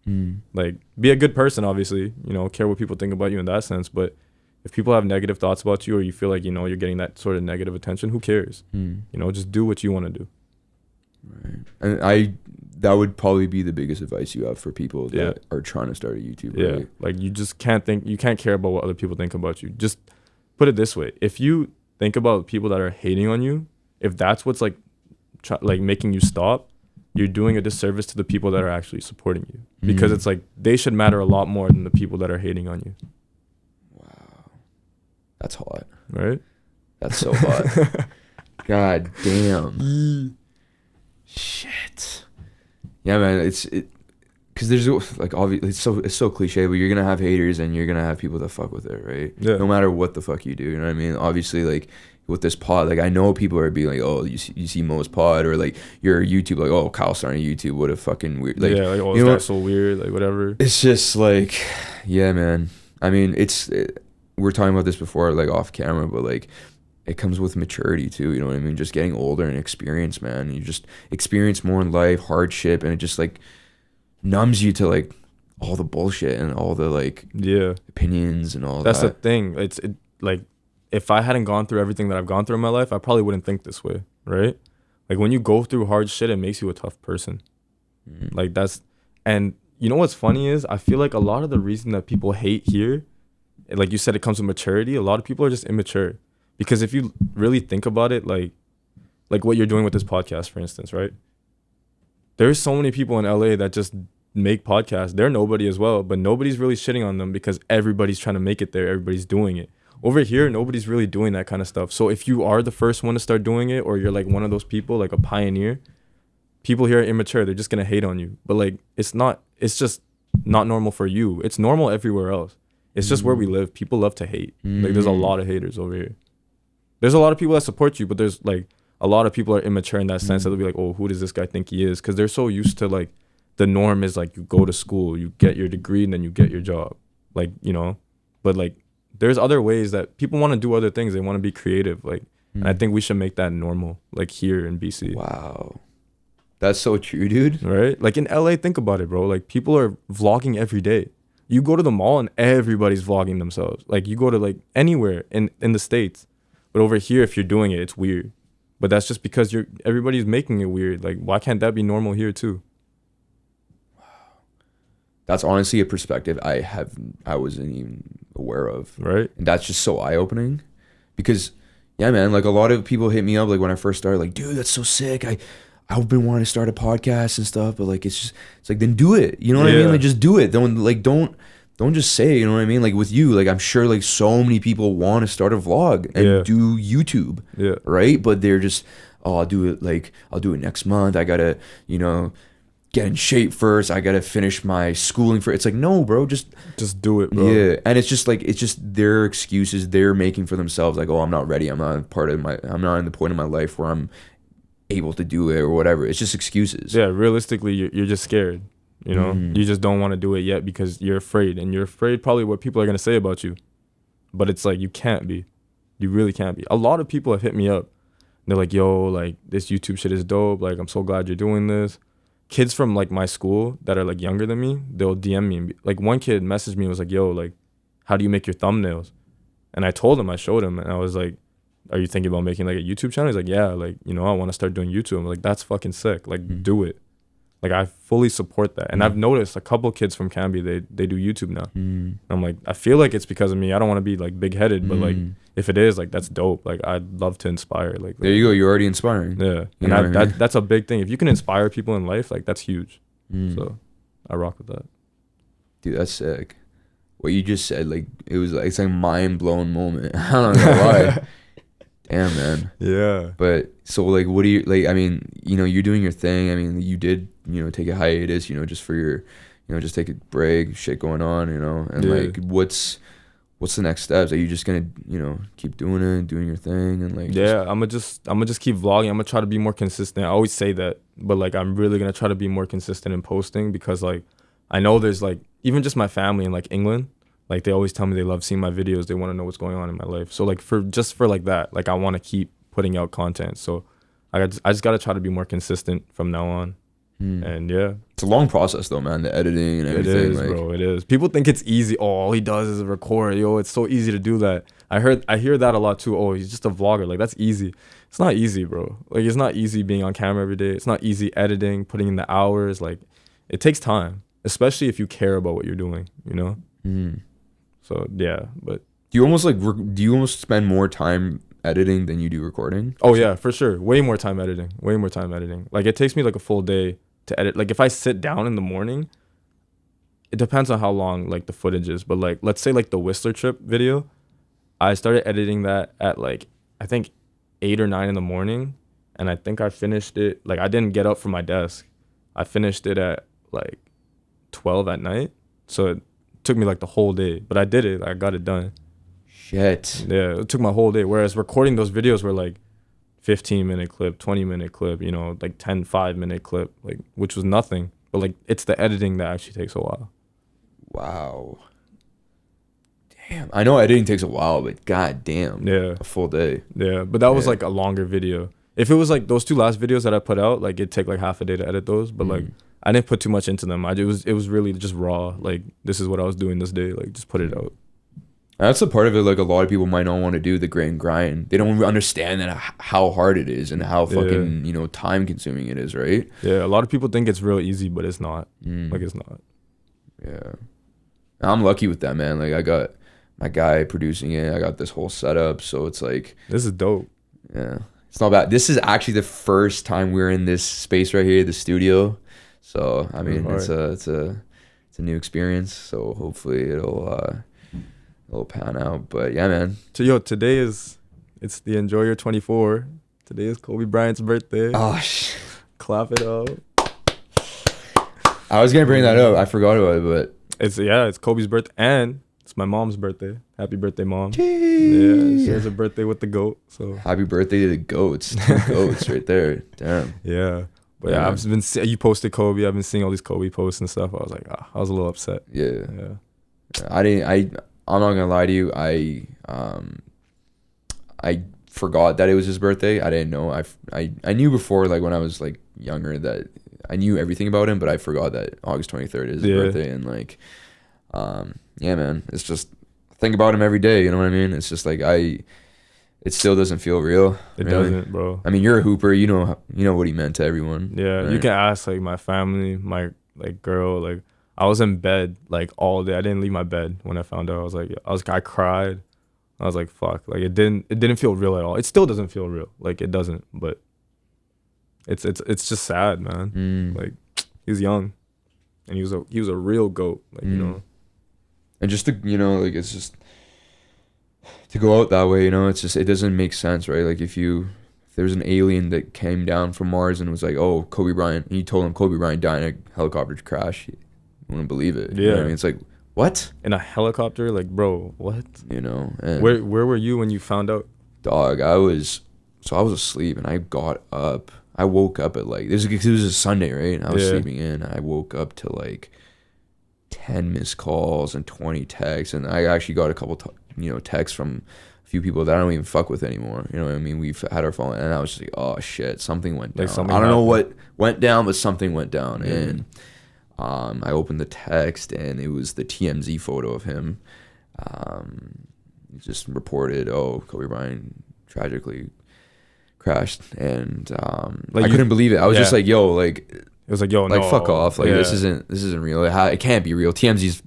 B: Like, be a good person, obviously, you know, care what people think about you in that sense. But if people have negative thoughts about you, or you feel like, you know, you're getting that sort of negative attention, who cares? You know, just do what you want to do.
A: Right. And that would probably be the biggest advice you have for people that are trying to start a YouTube, right? Yeah,
B: like you just can't care about what other people think about you. Just put it this way. If you think about people that are hating on you, if that's what's like making you stop, you're doing a disservice to the people that are actually supporting you, because it's like they should matter a lot more than the people that are hating on you.
A: Wow, that's hot,
B: right?
A: That's so hot. God damn. Shit. Yeah, man. Because there's like obviously it's so cliche, but you're gonna have haters and you're gonna have people that fuck with it, right? Yeah. No matter what the fuck you do, you know what I mean? Obviously, like with this pod, like I know people are being like, oh, you see Mo's pod, or like your YouTube, like, oh, Kyle starting YouTube, what a fucking weird, like,
B: yeah, like, oh, you know, that's so weird, like whatever.
A: It's just like, yeah, man. I mean, we're talking about this before, like off camera, but like it comes with maturity too, you know what I mean? Just getting older and experience, man. You just experience more in life, hardship, and it just like numbs you to like all the bullshit and all the like opinions and all that.
B: That's the thing. It's like, if I hadn't gone through everything that I've gone through in my life, I probably wouldn't think this way, right? Like when you go through hard shit, it makes you a tough person. Like and you know what's funny is I feel like a lot of the reason that people hate here, like you said, it comes with maturity. A lot of people are just immature, because if you really think about it, like what you're doing with this podcast, for instance, right? There's so many people in LA that just make podcasts. They're nobody as well, but nobody's really shitting on them because everybody's trying to make it there. Everybody's doing it. Over here, nobody's really doing that kind of stuff. So if you are the first one to start doing it, or you're like one of those people, like a pioneer, people here are immature. They're just going to hate on you. But like, it's just not normal for you. It's normal everywhere else. It's just where we live. People love to hate. Like there's a lot of haters over here. There's a lot of people that support you, but there's like a lot of people are immature in that sense that they'll be like, oh, who does this guy think he is? Because they're so used to like, the norm is like you go to school, you get your degree, and then you get your job. Like, you know, but like, there's other ways that people want to do other things. They want to be creative. Like, and I think we should make that normal, like here in BC.
A: Wow. That's so true, dude.
B: Right? Like in LA, think about it, bro. Like people are vlogging every day. You go to the mall and everybody's vlogging themselves. Like you go to like anywhere in the States. But over here, if you're doing it, it's weird. But that's just because everybody's making it weird. Like why can't that be normal here too?
A: That's honestly a perspective I wasn't even aware of.
B: Right?
A: And that's just so eye-opening. Because yeah, man, like a lot of people hit me up like when I first started, like, dude, that's so sick. I've been wanting to start a podcast and stuff, but like it's like then do it. You know what I mean? Like just do it. Don't just say, you know what I mean? Like with you, like I'm sure like so many people want to start a vlog and do YouTube.
B: Yeah.
A: Right? But they're just, oh, I'll do it next month. I gotta, get in shape first. I gotta finish my schooling for it's like, no, bro, just
B: do it, bro.
A: Yeah. And it's just their excuses they're making for themselves, like, oh, I'm not ready. I'm not in the point of my life where I'm able to do it or whatever. It's just excuses.
B: Yeah, realistically you're just scared. You just don't want to do it yet because you're afraid, and you're afraid probably what people are going to say about you. But it's like you can't be. You really can't be. A lot of people have hit me up. They're like, yo, like this YouTube shit is dope. Like I'm so glad you're doing this. Kids from like my school that are like younger than me, they'll DM me and like one kid messaged me and was like, yo, like how do you make your thumbnails? And I showed him, and I was like, are you thinking about making like a YouTube channel? He's like, yeah, like, I want to start doing YouTube. I'm like, that's fucking sick. Like, do it. Like, I fully support that. And I've noticed a couple kids from Canby, they do YouTube now. I'm like, I feel like it's because of me. I don't want to be like big headed, but like, if it is, like, that's dope. Like, I'd love to inspire. Like,
A: there you go. You're already inspiring.
B: Yeah. And that's a big thing. If you can inspire people in life, like, that's huge. So I rock with that.
A: Dude, that's sick. What you just said, like, it's like a mind blown moment. I don't know why. Damn, man.
B: Yeah.
A: But so like, what do you like? I mean, you're doing your thing. I mean, you did, take a hiatus, just for your, just take a break, shit going on, and like, what's the next steps? Are you just gonna, keep doing it, doing your thing, and like?
B: Yeah, I'm gonna just keep vlogging. I'm gonna try to be more consistent. I always say that, but like, I'm really gonna try to be more consistent in posting because like, I know there's like, even just my family in like England. Like they always tell me they love seeing my videos. They want to know what's going on in my life. So like for like that, like I want to keep putting out content. So I just got to try to be more consistent from now on. And yeah.
A: It's a long process though, man. The editing and everything.
B: It is, bro. It is. People think it's easy. Oh, all he does is record. Yo, it's so easy to do that. I hear that a lot too. Oh, he's just a vlogger. Like that's easy. It's not easy, bro. Like it's not easy being on camera every day. It's not easy editing, putting in the hours. Like it takes time, especially if you care about what you're doing, So yeah, but
A: do you almost spend more time editing than you do recording?
B: Oh yeah, for sure. Way more time editing. Like it takes me like a full day to edit. Like if I sit down in the morning, it depends on how long like the footage is. But like let's say like the Whistler trip video, I started editing that at like I think 8 or 9 in the morning, and I think I finished it like I didn't get up from my desk. I finished it at like 12 at night. So it took me like the whole day, but I did it. I got it done.
A: Shit.
B: Yeah, it took my whole day. Whereas recording those videos were like 15-minute clip, 20-minute clip, like 5-minute clip, like which was nothing. But like it's the editing that actually takes a while.
A: Wow. Damn. I know editing takes a while, but god damn.
B: Yeah.
A: A full day.
B: Yeah, but that was like a longer video. If it was like those 2 last videos that I put out, like it'd take like half a day to edit those, but like I didn't put too much into them. It was really just raw. Like this is what I was doing this day. Like just put it out.
A: That's the part of it. Like a lot of people might not want to do the grind. They don't understand that how hard it is and how fucking time consuming it is, right?
B: Yeah, a lot of people think it's real easy, but it's not. Like it's not.
A: Yeah, I'm lucky with that, man. Like I got my guy producing it. I got this whole setup, so it's like
B: this is dope.
A: Yeah, it's not bad. This is actually the first time we're in this space right here, the studio. So I mean, it's a new experience. So hopefully it'll pan out. But yeah, man.
B: So today it's the Enjoyour24. Today is Kobe Bryant's birthday.
A: Oh
B: Clap it up.
A: I was gonna bring that up. I forgot about it, but
B: it's Kobe's birthday and it's my mom's birthday. Happy birthday, Mom.
A: Jeez.
B: Yeah, she has a birthday with the GOAT. So
A: happy birthday to the goats. 2 goats right there. Damn.
B: Yeah. But yeah, I've been you posted Kobe. I've been seeing all these Kobe posts and stuff. I was like, I was a little upset.
A: Yeah. I'm not gonna lie to you. I forgot that it was his birthday. I didn't know. I knew before, like when I was like younger, that I knew everything about him, but I forgot that August 23rd is his birthday. And like, yeah, man, it's just think about him every day. You know what I mean? It's just like it still doesn't feel real.
B: It
A: really.
B: doesn't, bro.
A: I mean, you're a hooper. You know what he meant to everyone.
B: Yeah, right? You can ask like my family, my like girl. Like I was in bed like all day. I didn't leave my bed when I found out. I cried. I was like, fuck. Like it didn't feel real at all. It still doesn't feel real. Like it doesn't. But it's just sad, man. Like he was young, and he was a real goat. Like you know.
A: And just to like it's just to go out that way, it's just it doesn't make sense, right? Like if there's an alien that came down from Mars and was like, oh, Kobe Bryant, and you told him Kobe Bryant died in a helicopter crash, you wouldn't believe it. You know what I mean? It's like, what? In
B: a helicopter? Like, bro, what?
A: And
B: where were you when you found out?
A: Dog, I was asleep and I got up. I woke up at like, it was a Sunday, right? And I was sleeping in. I woke up to like 10 missed calls and 20 texts. And I actually got a couple, texts from a few people that I don't even fuck with anymore. You know what I mean? We've had our phone, and I was just like, oh shit, something went down. I don't know what went down, but something went down. And I opened the text, and it was the TMZ photo of him. Just reported, oh, Kobe Bryant tragically crashed, and I couldn't believe it. I was just like, yo, like it
B: was like, yo,
A: like
B: no.
A: fuck off, like this isn't real. It can't be real. TMZ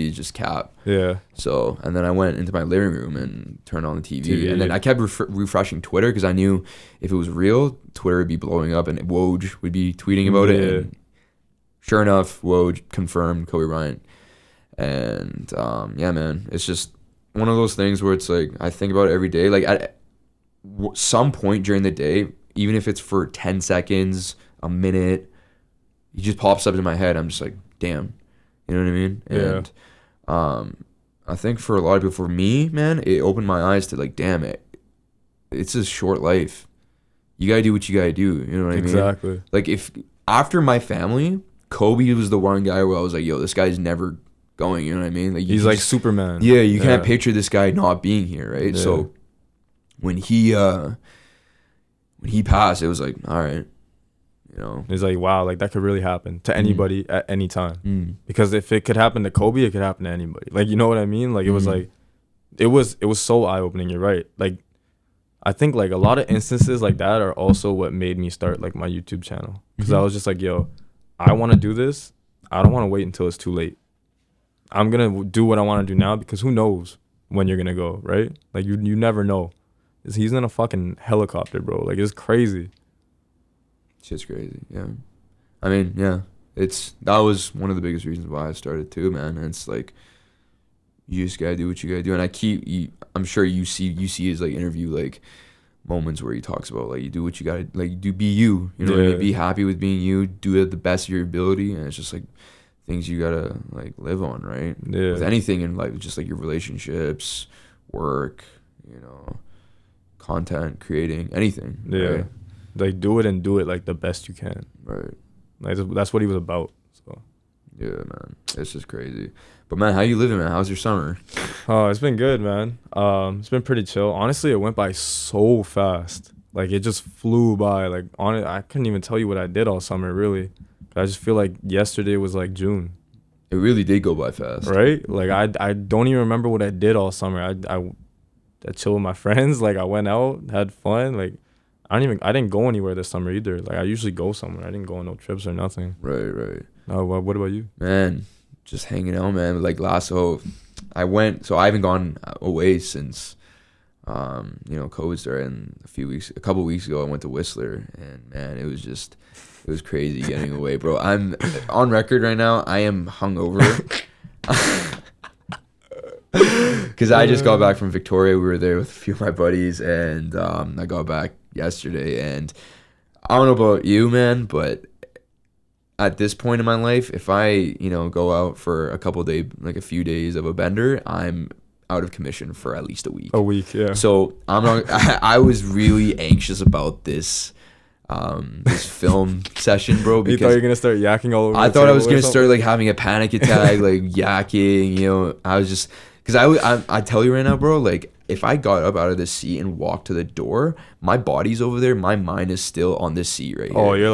A: is just cap.
B: Yeah.
A: So, and then I went into my living room and turned on the TV. And then I kept refreshing Twitter because I knew if it was real, Twitter would be blowing up and Woj would be tweeting about it. And sure enough, Woj confirmed Kobe Bryant. And yeah, man, it's just one of those things where it's like I think about it every day. Like at some point during the day, even if it's for 10 seconds, a minute, he just pops up in my head. I'm just like, damn. You know what I mean? And I think for a lot of people, for me, man, it opened my eyes to like, damn it, it's a short life. You gotta do what you gotta do. You know what I mean?
B: Exactly.
A: Like if after my family, Kobe was the one guy where I was like, yo, this guy's never going. You know what I mean? Like
B: he's like Superman.
A: Yeah, you can't picture this guy not being here, right? Yeah. So when he passed, it was like, all right.
B: It's like, wow, like that could really happen to anybody at any time. Because if it could happen to Kobe, it could happen to anybody. Like, you know what I mean? Like it was like, it was so eye opening. You're right. Like, I think like a lot of instances like that are also what made me start like my YouTube channel. Because I was just like, yo, I want to do this. I don't want to wait until it's too late. I'm gonna do what I want to do now because who knows when you're gonna go, right? Like you never know. He's in a fucking helicopter, bro. Like it's crazy.
A: Shit's crazy, yeah. I mean, yeah, that was one of the biggest reasons why I started too, man. And it's like you just gotta do what you gotta do. And I'm sure you see his like interview like moments where he talks about like you do what you gotta like be you. You know what I mean? Be happy with being you. Do it at the best of your ability, and it's just like things you gotta like live on, right?
B: Yeah.
A: With anything in life, just like your relationships, work, content creating, anything.
B: Yeah.
A: Right?
B: Like do it like the best you can.
A: Right.
B: Like that's what he was about. So
A: yeah, man, it's just crazy. But man, how you living, man? How's your summer?
B: Oh, it's been good, man. It's been pretty chill. Honestly, it went by so fast. Like it just flew by. Like I couldn't even tell you what I did all summer, really. I just feel like yesterday was like June.
A: It really did go by fast,
B: right? Like I don't even remember what I did all summer. I chilled with my friends. Like I went out, had fun. Like I didn't go anywhere this summer either. Like I usually go somewhere. I didn't go on no trips or nothing.
A: Right.
B: What about you?
A: Man, just hanging out, man. Like I haven't gone away since COVID started. And a couple weeks ago I went to Whistler, and man, it was crazy getting away, bro. I'm on record right now. I am hungover. Because I just got back from Victoria. We were there with a few of my buddies, and I got back yesterday. And I don't know about you, man, but at this point in my life, if I go out for a few days of a bender, I'm out of commission for at least a week.
B: A week, yeah.
A: So I'm not. I was really anxious about this film session, bro. Because
B: you thought you were gonna start yakking all over.
A: I thought I was gonna start like having a panic attack, like yakking. I was just because I tell you right now, bro. Like if I got up out of the seat and walked to the door, my body's over there, my mind is still on this seat right here.
B: Oh, you're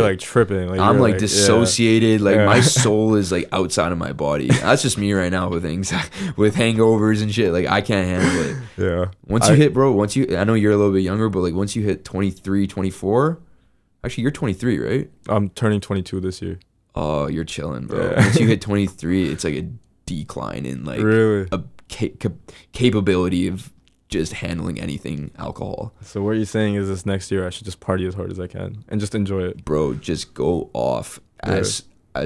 B: like tripping. Like,
A: I'm like dissociated.
B: Yeah.
A: Like
B: Yeah.
A: my soul is like outside of my body. That's just me right now with things, with hangovers and shit. Like I can't handle it.
B: Yeah.
A: Once you hit, bro, I know you're a little bit younger, but like once you hit 23, 24, actually you're 23, right?
B: I'm turning 22 this year.
A: Oh, you're chilling, bro.
B: Yeah.
A: Once you hit 23, it's like a decline in like
B: Really?
A: a capability of just handling anything alcohol.
B: So what you're saying is this next year I should just party as hard as I can and just enjoy it.
A: Bro, just go off as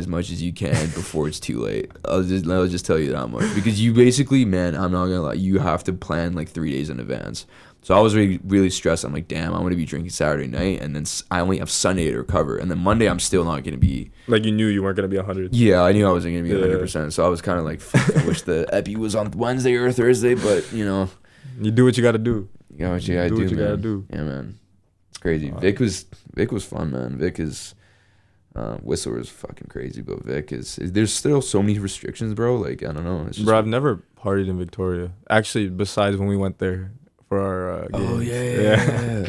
A: much as you can before it's too late. I'll just tell you that much, because you basically, man, I'm not gonna lie, you have to plan like 3 days in advance. So I was really, really stressed. I'm like, damn, I'm gonna be drinking Saturday night, and then I only have Sunday to recover, and then Monday I'm still not gonna be.
B: Like you knew you weren't gonna be 100.
A: Yeah, I knew I wasn't gonna be 100%. So I was kind of like, fuck, I wish the epi was on Wednesday or Thursday, but you know,
B: you do what you gotta do.
A: You know what you gotta
B: do
A: do,
B: what you
A: man.
B: gotta do.
A: Yeah, man, it's crazy. Vic was fun, man. Vic is. Whistler is fucking crazy, but Vic is. There's still so many restrictions, bro. Like I don't know. It's just,
B: Bro, I've never partied in Victoria. Actually, besides when we went there for our games.
A: Oh yeah.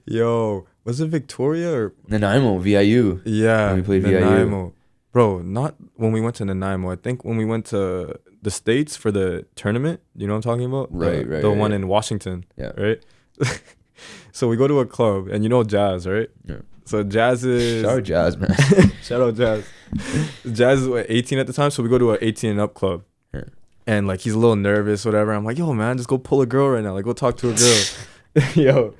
B: Yo, was it Victoria or
A: Nanaimo, VIU.
B: yeah?
A: When we played
B: Nanaimo.
A: VIU.
B: Bro, not when we went to Nanaimo. I think when we went to the States for the tournament. You know what I'm talking about?
A: Right.
B: The one in Washington.
A: Yeah.
B: Right. So we go to a club, and you know Jazz, right?
A: Yeah.
B: So Jazz is
A: Shout out Jazz, man.
B: shout out Jazz. Jazz is what, 18 at the time, so we go to an 18 and up club.
A: Yeah.
B: And like he's a little nervous, whatever. I'm like, yo, man, just go pull a girl right now. Like, go talk to a girl. Yo,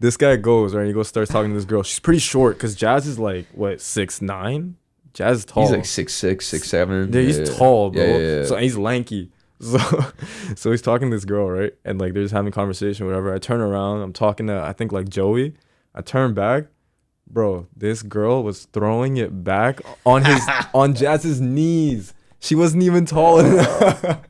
B: this guy goes right. He goes starts talking to this girl. She's pretty short because Jazz is like what 6'9". Jazz is tall.
A: He's like 6'6", 6'7".
B: Yeah, he's tall, bro.
A: Yeah.
B: So and he's lanky. So he's talking to this girl, right? And like they're just having conversation, whatever. I turn around. I'm talking to I think like Joey. I turn back. Bro, this girl was throwing it back on Jazz's knees. She wasn't even tall enough.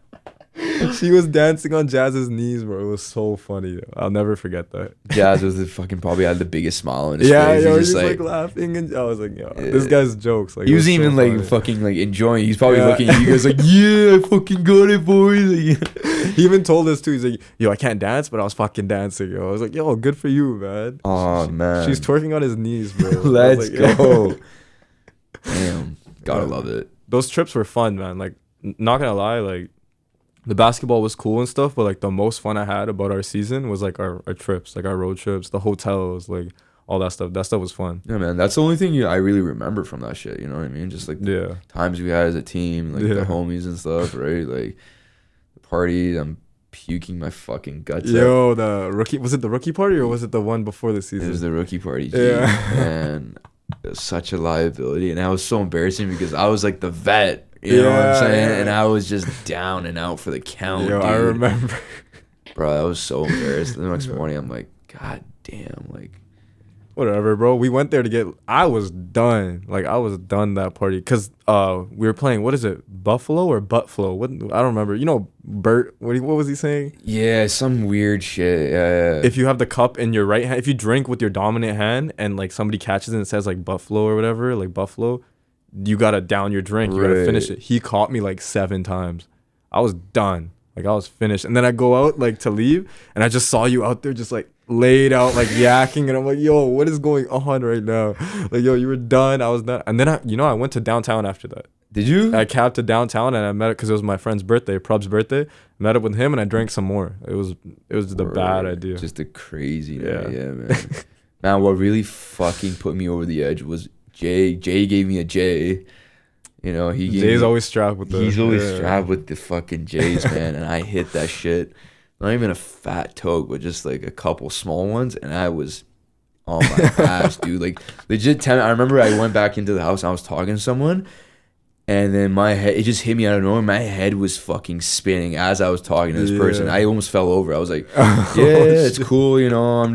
B: She was dancing on Jazz's knees, bro. It was so funny. I'll never forget that.
A: Jazz was probably had the biggest smile on his
B: Yeah,
A: face.
B: yo,
A: He's
B: he's
A: just
B: like laughing, and I was like, yo, this guy's jokes. Like
A: he was
B: it
A: even
B: so
A: like
B: funny.
A: fucking like enjoying. He's probably looking at you guys like, yeah, I fucking got it, boys. Like,
B: He even told us too. He's like, yo, I can't dance, but I was fucking dancing, yo. I was like, yo, good for you, man.
A: oh man,
B: She's twerking on his knees, bro.
A: Let's
B: like,
A: go. Damn, gotta love it.
B: Those trips were fun, man. Like, not gonna lie, like the basketball was cool and stuff, but like the most fun I had about our season was like our trips, like our road trips, the hotels, like all that stuff. That stuff was fun.
A: Yeah, man, that's the only thing I really remember from that shit. You know what I mean? Just like the times we had as a team, like the homies and stuff, right? Like the parties. I'm puking my fucking guts out.
B: Yo, the rookie, was it the rookie party or was it the one before the season?
A: It was the rookie party, G. And it was such a liability, and that was so embarrassing because I was like the vet. You know what I'm saying? And I was just down and out for the count.
B: Yo,
A: dude.
B: I remember.
A: Bro, I was so embarrassed. The next morning, I'm like, God damn, like.
B: Whatever, bro. We went there to get. I was done. Like I was done that party because we were playing. What is it? Buffalo or Buttflo? What I don't remember. You know, Bert. What was he saying?
A: Yeah, some weird shit. Yeah.
B: If you have the cup in your right hand, if you drink with your dominant hand, and like somebody catches it and it says like Buffalo or whatever, like Buffalo, you gotta down your drink. You gotta finish it. He caught me like 7 times. I was done. Like I was finished. And then I go out like to leave, and I just saw you out there just like laid out like yakking, and I'm like, yo, what is going on right now? Like, yo, you were done. I was done. And then I went to downtown after that.
A: Did you?
B: I cabbed to downtown and I met it because it was my friend's birthday, Prob's birthday. Met up with him and I drank some more. It was the bad idea.
A: Just a crazy night. Yeah, man. Man, what really fucking put me over the edge was Jay. Jay gave me a J. You know,
B: Jay's always strapped with the.
A: He's always strapped with the fucking J's, man. And I hit that shit. Not even a fat toke, but just like a couple small ones. And I was on my ass, dude. Like legit 10. I remember I went back into the house and I was talking to someone. And then my head, it just hit me out of nowhere. My head was fucking spinning as I was talking to this person. I almost fell over. I was like, it's cool, you know,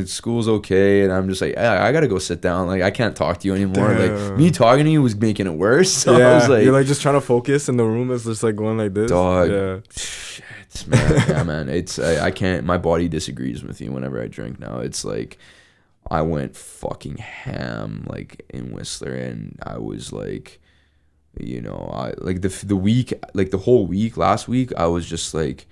A: school's okay. And I'm just like, I gotta go sit down. Like, I can't talk to you anymore. Damn. Like, me talking to you was making it worse. So I was like,
B: you're like just trying to focus and the room is just like going like this.
A: Dog.
B: Yeah.
A: Shit, man. Yeah, man. It's, I can't, my body disagrees with you whenever I drink now. It's like, I went fucking ham, like, in Whistler. And I was like, you know, I like the week, like the whole week last week, I was just like,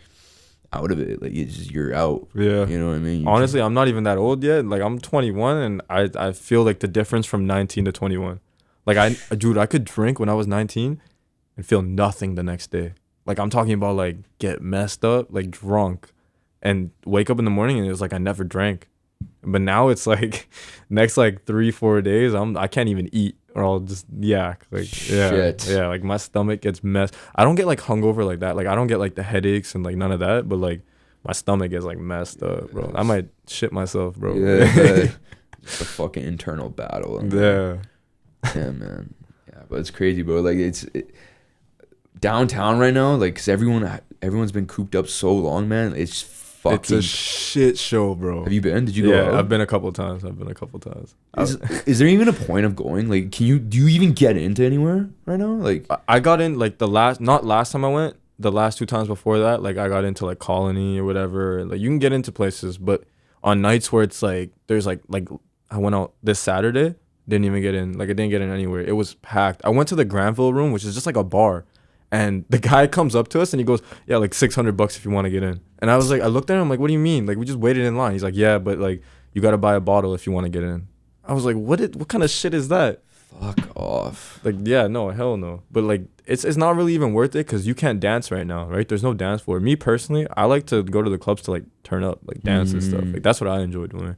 A: out of it. Like it's just, you're out.
B: Yeah.
A: You know what I mean?
B: Honestly, I'm not even that old yet. Like I'm 21 and I feel like the difference from 19 to 21. Like I could drink when I was 19 and feel nothing the next day. Like I'm talking about like get messed up, like drunk, and wake up in the morning and it was like I never drank. But now it's like next like 3-4 days I can't even eat or I'll just yak. Like
A: Shit.
B: yeah, like my stomach gets messed. I don't get like hungover like that. Like I don't get like the headaches and like none of that, but like my stomach gets like messed up, bro. I might shit myself, bro.
A: Yeah. Just a fucking internal battle.
B: Yeah.
A: Yeah, man. Yeah, but it's crazy, bro. Like downtown right now, like, cause everyone's been cooped up so long, man. It's fucking.
B: It's a shit show, bro.
A: Have you been? Did you go?
B: Yeah, I've been a couple times.
A: Is there even a point of going? Like, do you even get into anywhere right now? Like,
B: I got in like not last time I went, the last 2 times before that. Like I got into like Colony or whatever. Like you can get into places, but on nights where it's like there's like I went out this Saturday, didn't even get in. Like I didn't get in anywhere. It was packed. I went to the Granville room, which is just like a bar. And the guy comes up to us and he goes, yeah, like $600 if you want to get in. And I was like, I looked at him, I'm like, what do you mean? Like, we just waited in line. He's like, yeah, but like, you got to buy a bottle if you want to get in. I was like, what kind of shit is that?
A: fuck off.
B: Like, yeah, no, hell no. But like, it's not really even worth it because you can't dance right now, right? There's no dance floor. Me personally, I like to go to the clubs to like turn up, like dance and stuff. Like, that's what I enjoy doing.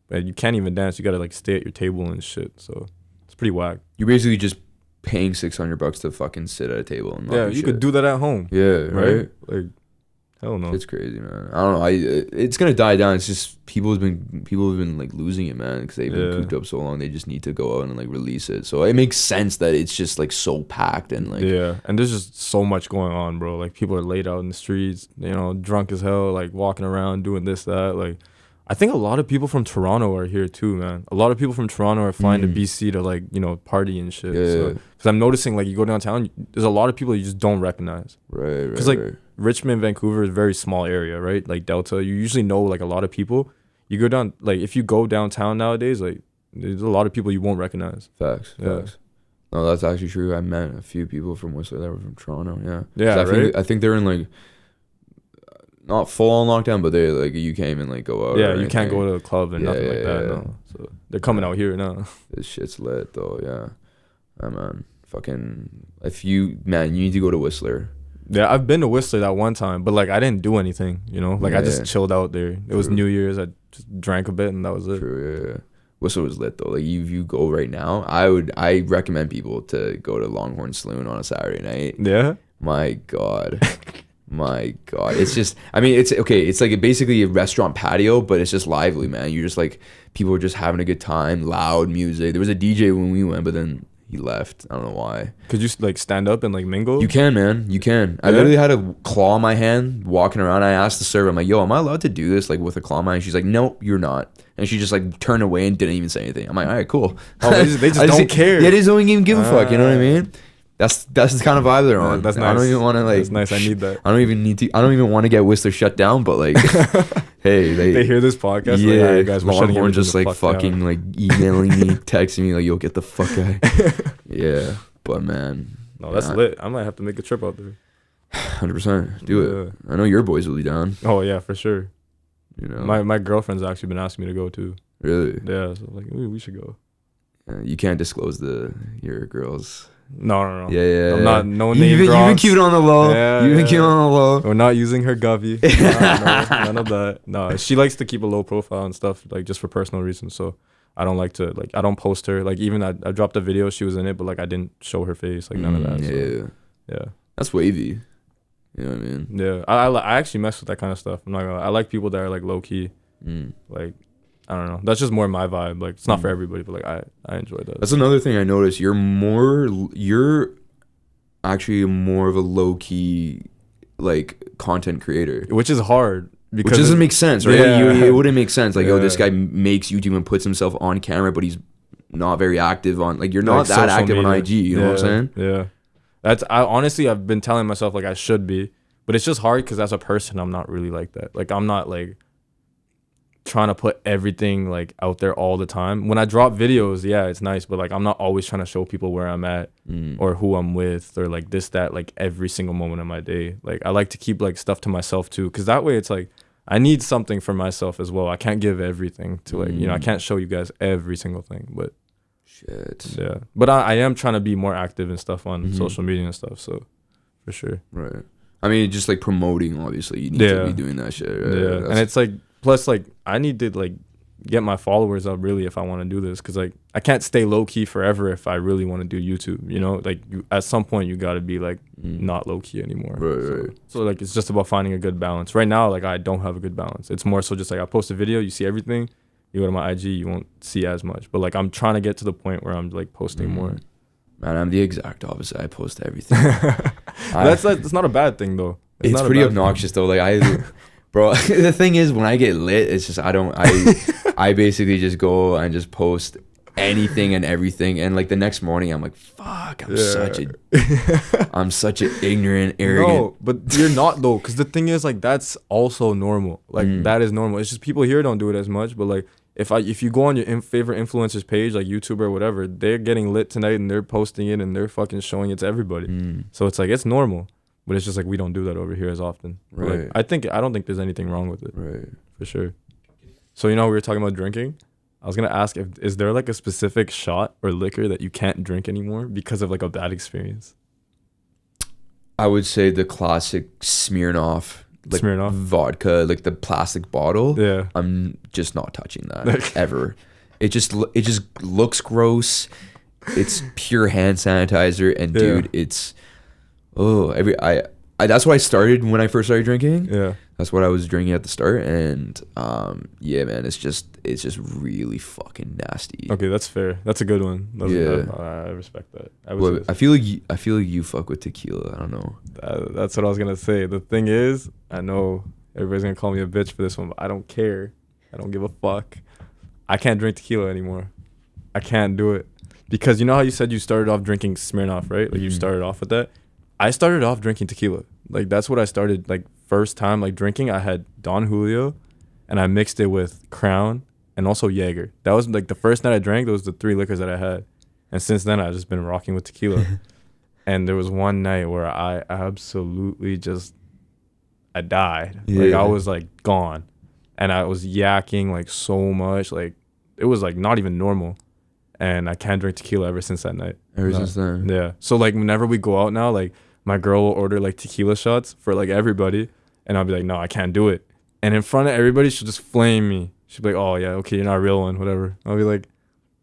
B: But you can't even dance. You got to like stay at your table and shit. So it's pretty whack.
A: You're basically just paying $600 to fucking sit at a table and not
B: Yeah,
A: do
B: you
A: shit.
B: could do that at home.
A: Yeah, right?
B: Like, hell no.
A: It's crazy, man. I don't know. It's gonna die down. It's just people have been like losing it, man, because they've been cooped up so long. They just need to go out and like release it. So it makes sense that it's just like so packed and like
B: and there's just so much going on, bro. Like people are laid out in the streets, you know, drunk as hell, like walking around doing this, that. Like I think a lot of people from Toronto are here too, man. A lot of people from Toronto are flying to BC to like, you know, party and shit.
A: Yeah.
B: Because I'm noticing like you go downtown, there's a lot of people you just don't recognize.
A: Right.
B: Because like Richmond, Vancouver is a very small area, right? Like Delta, you usually know like a lot of people. You go down, like if you go downtown nowadays, like there's a lot of people you won't recognize.
A: Facts. No, that's actually true. I met a few people from Whistler that were from Toronto. Yeah.
B: Right?
A: I think they're in like not full on lockdown, but they like you can't even like go out.
B: Yeah, you can't go to a club and nothing like that.
A: Yeah.
B: No, so they're coming out here now.
A: This shit's lit though. Yeah, man. Fucking you need to go to Whistler.
B: Yeah, I've been to Whistler that one time, but like I didn't do anything, you know. Like I just chilled out there. It was New Year's. I just drank a bit and that was it.
A: True. Yeah. Whistler was lit though. Like if you go right now, I recommend people to go to Longhorn Saloon on a Saturday night.
B: Yeah.
A: My God. My God, it's just, I mean, it's okay. It's like basically a restaurant patio, but it's just lively, man. You're just like, people are just having a good time, loud music. There was a DJ when we went, but then he left. I don't know why. Could
B: you like stand up and like mingle?
A: You can, man. You can. I literally had a claw in my hand walking around. I asked the server, I'm like, yo, am I allowed to do this like with a claw in my hand? She's like, nope, you're not. And she just like turned away and didn't even say anything. I'm like, all right, cool.
B: Oh, they just don't care.
A: Yeah, they just don't even give a fuck. You know what I mean? That's the kind of vibe they're on.
B: That's nice.
A: I don't even want to like.
B: That's nice. I need that.
A: I don't even want to get Whistler shut down. But like, hey, they
B: hear this podcast.
A: Yeah,
B: like, hey, guys, we're shutting
A: Longhorn just like fucking
B: down.
A: like emailing me, texting me like, yo, get the fuck out. Yeah, but man,
B: no, that's lit. I might have to make a trip out there.
A: 100%, do it. I know your boys will be down.
B: Oh yeah, for sure.
A: You know,
B: my girlfriend's actually been asking me to go too.
A: Really?
B: Yeah, so like we should go.
A: You can't disclose your girls.
B: No.
A: Yeah.
B: I'm not. No name
A: You've been
B: drops.
A: keeping it on the low.
B: Yeah,
A: You've been keeping it on the low.
B: We're not using her govy. No, none of that. No, she likes to keep a low profile and stuff, like just for personal reasons. So I don't like to like. I don't post her. Like even I dropped a video, she was in it, but like I didn't show her face. Like none of that. Yeah.
A: That's wavy. You know what I mean?
B: Yeah. I actually mess with that kind of stuff. I'm not gonna lie. I like people that are like low key. Like. I don't know. That's just more my vibe. Like it's not for everybody, but like I enjoy that.
A: That's another thing I noticed. You're actually more of a low key like content creator,
B: which is hard because
A: which doesn't make sense, right?
B: Yeah.
A: It wouldn't make sense. Like, oh, this guy makes YouTube and puts himself on camera, but he's not very active on. Like, you're not like that active media. On IG. You know what I'm saying?
B: Yeah. Honestly, I've been telling myself like I should be, but it's just hard because as a person, I'm not really like that. Like I'm not like trying to put everything like out there all the time. When I drop videos, yeah, it's nice, but like I'm not always trying to show people where I'm at or who I'm with or like this, that, like every single moment of my day. Like I like to keep like stuff to myself too, because that way it's like I need something for myself as well. I can't give everything to like, you know, I can't show you guys every single thing, but
A: shit.
B: Yeah. But I am trying to be more active and stuff on social media and stuff, so for sure.
A: Right. I mean, just like promoting, obviously, you need to be doing that shit. Right?
B: Yeah. And it's like, plus like I need to like get my followers up really if I want to do this, because like I can't stay low key forever if I really want to do YouTube, you know, like at some point you got to be like not low key anymore.
A: Right.
B: So like it's just about finding a good balance. Right now, like I don't have a good balance. It's more so just like I post a video, you see everything. You go to my IG, you won't see as much. But like I'm trying to get to the point where I'm like posting more.
A: Man, I'm the exact opposite. I post everything.
B: That's not a bad thing though.
A: It's pretty obnoxious though. Like bro, the thing is when I get lit, it's just I basically just go and just post anything and everything, and like the next morning I'm like, fuck, I'm such an ignorant, arrogant.
B: No, but you're not though, because the thing is like that's also normal. Like that is normal. It's just people here don't do it as much, but like if you go on your favorite influencers page, like YouTube or whatever, they're getting lit tonight and they're posting it and they're fucking showing it to everybody. So it's like it's normal, but it's just like we don't do that over here as often.
A: Right.
B: Like, I don't think there's anything wrong with it.
A: Right.
B: For sure. So you know we were talking about drinking. I was gonna ask is there like a specific shot or liquor that you can't drink anymore because of like a bad experience?
A: I would say the classic Smirnoff. Like
B: Smirnoff
A: vodka, like the plastic bottle.
B: Yeah,
A: I'm just not touching that ever. It just looks gross. It's pure hand sanitizer, and dude, it's that's what I started when I first started drinking.
B: Yeah,
A: that's what I was drinking at the start, and yeah, man, it's just really fucking nasty.
B: Okay, that's fair. That's a good one. I respect that. I feel
A: like you fuck with tequila. I don't know.
B: That's what I was gonna say. The thing is, I know everybody's gonna call me a bitch for this one, but I don't care. I don't give a fuck. I can't drink tequila anymore. I can't do it because you know how you said you started off drinking Smirnoff, right? Like you started off with that. I started off drinking tequila. Like that's what I started. Like first time like drinking, I had Don Julio, and I mixed it with Crown and also Jaeger. That was like the first night I drank. Those were the 3 liquors that I had, and since then I've just been rocking with tequila. And there was one night where I absolutely I died.
A: Yeah.
B: Like I was like gone, and I was yakking like so much. Like it was like not even normal, and I can't drink tequila ever since that night.
A: Ever since then.
B: Yeah. So like whenever we go out now, like my girl will order like tequila shots for like everybody, and I'll be like, no, I can't do it. And in front of everybody, she'll just flame me. She'll be like, oh yeah, okay, you're not a real one, whatever. I'll be like,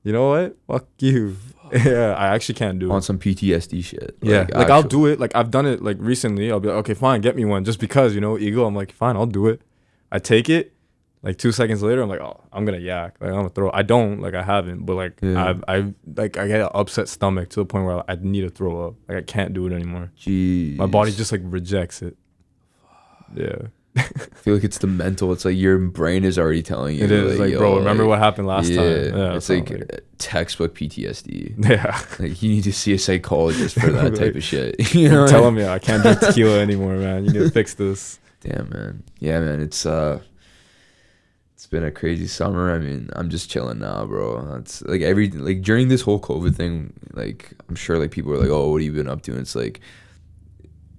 B: you know what? Fuck you. Yeah, I actually can't do it.
A: On some PTSD shit.
B: Yeah, like I'll do it. Like I've done it like recently. I'll be like, okay, fine, get me one. Just because, you know, ego. I'm like, fine, I'll do it. I take it. Like 2 seconds later, I'm like, oh, I'm gonna yak. Like I'm gonna throw. I don't. Like I haven't. But like I get an upset stomach to the point where I need to throw up. Like I can't do it anymore.
A: Jeez.
B: My body just like rejects it. Yeah.
A: I feel like it's the mental. It's like your brain is already telling you.
B: It is like, bro, remember what happened last time? Yeah,
A: it's like textbook PTSD.
B: Yeah,
A: like you need to see a psychologist for that type of shit. You know,
B: telling me I can't drink tequila anymore, man. You need to fix this.
A: Damn, man. Yeah, man. It's been a crazy summer. I mean, I'm just chilling now, bro. It's like during this whole COVID thing, like I'm sure like people are like, oh, what have you been up to? And it's like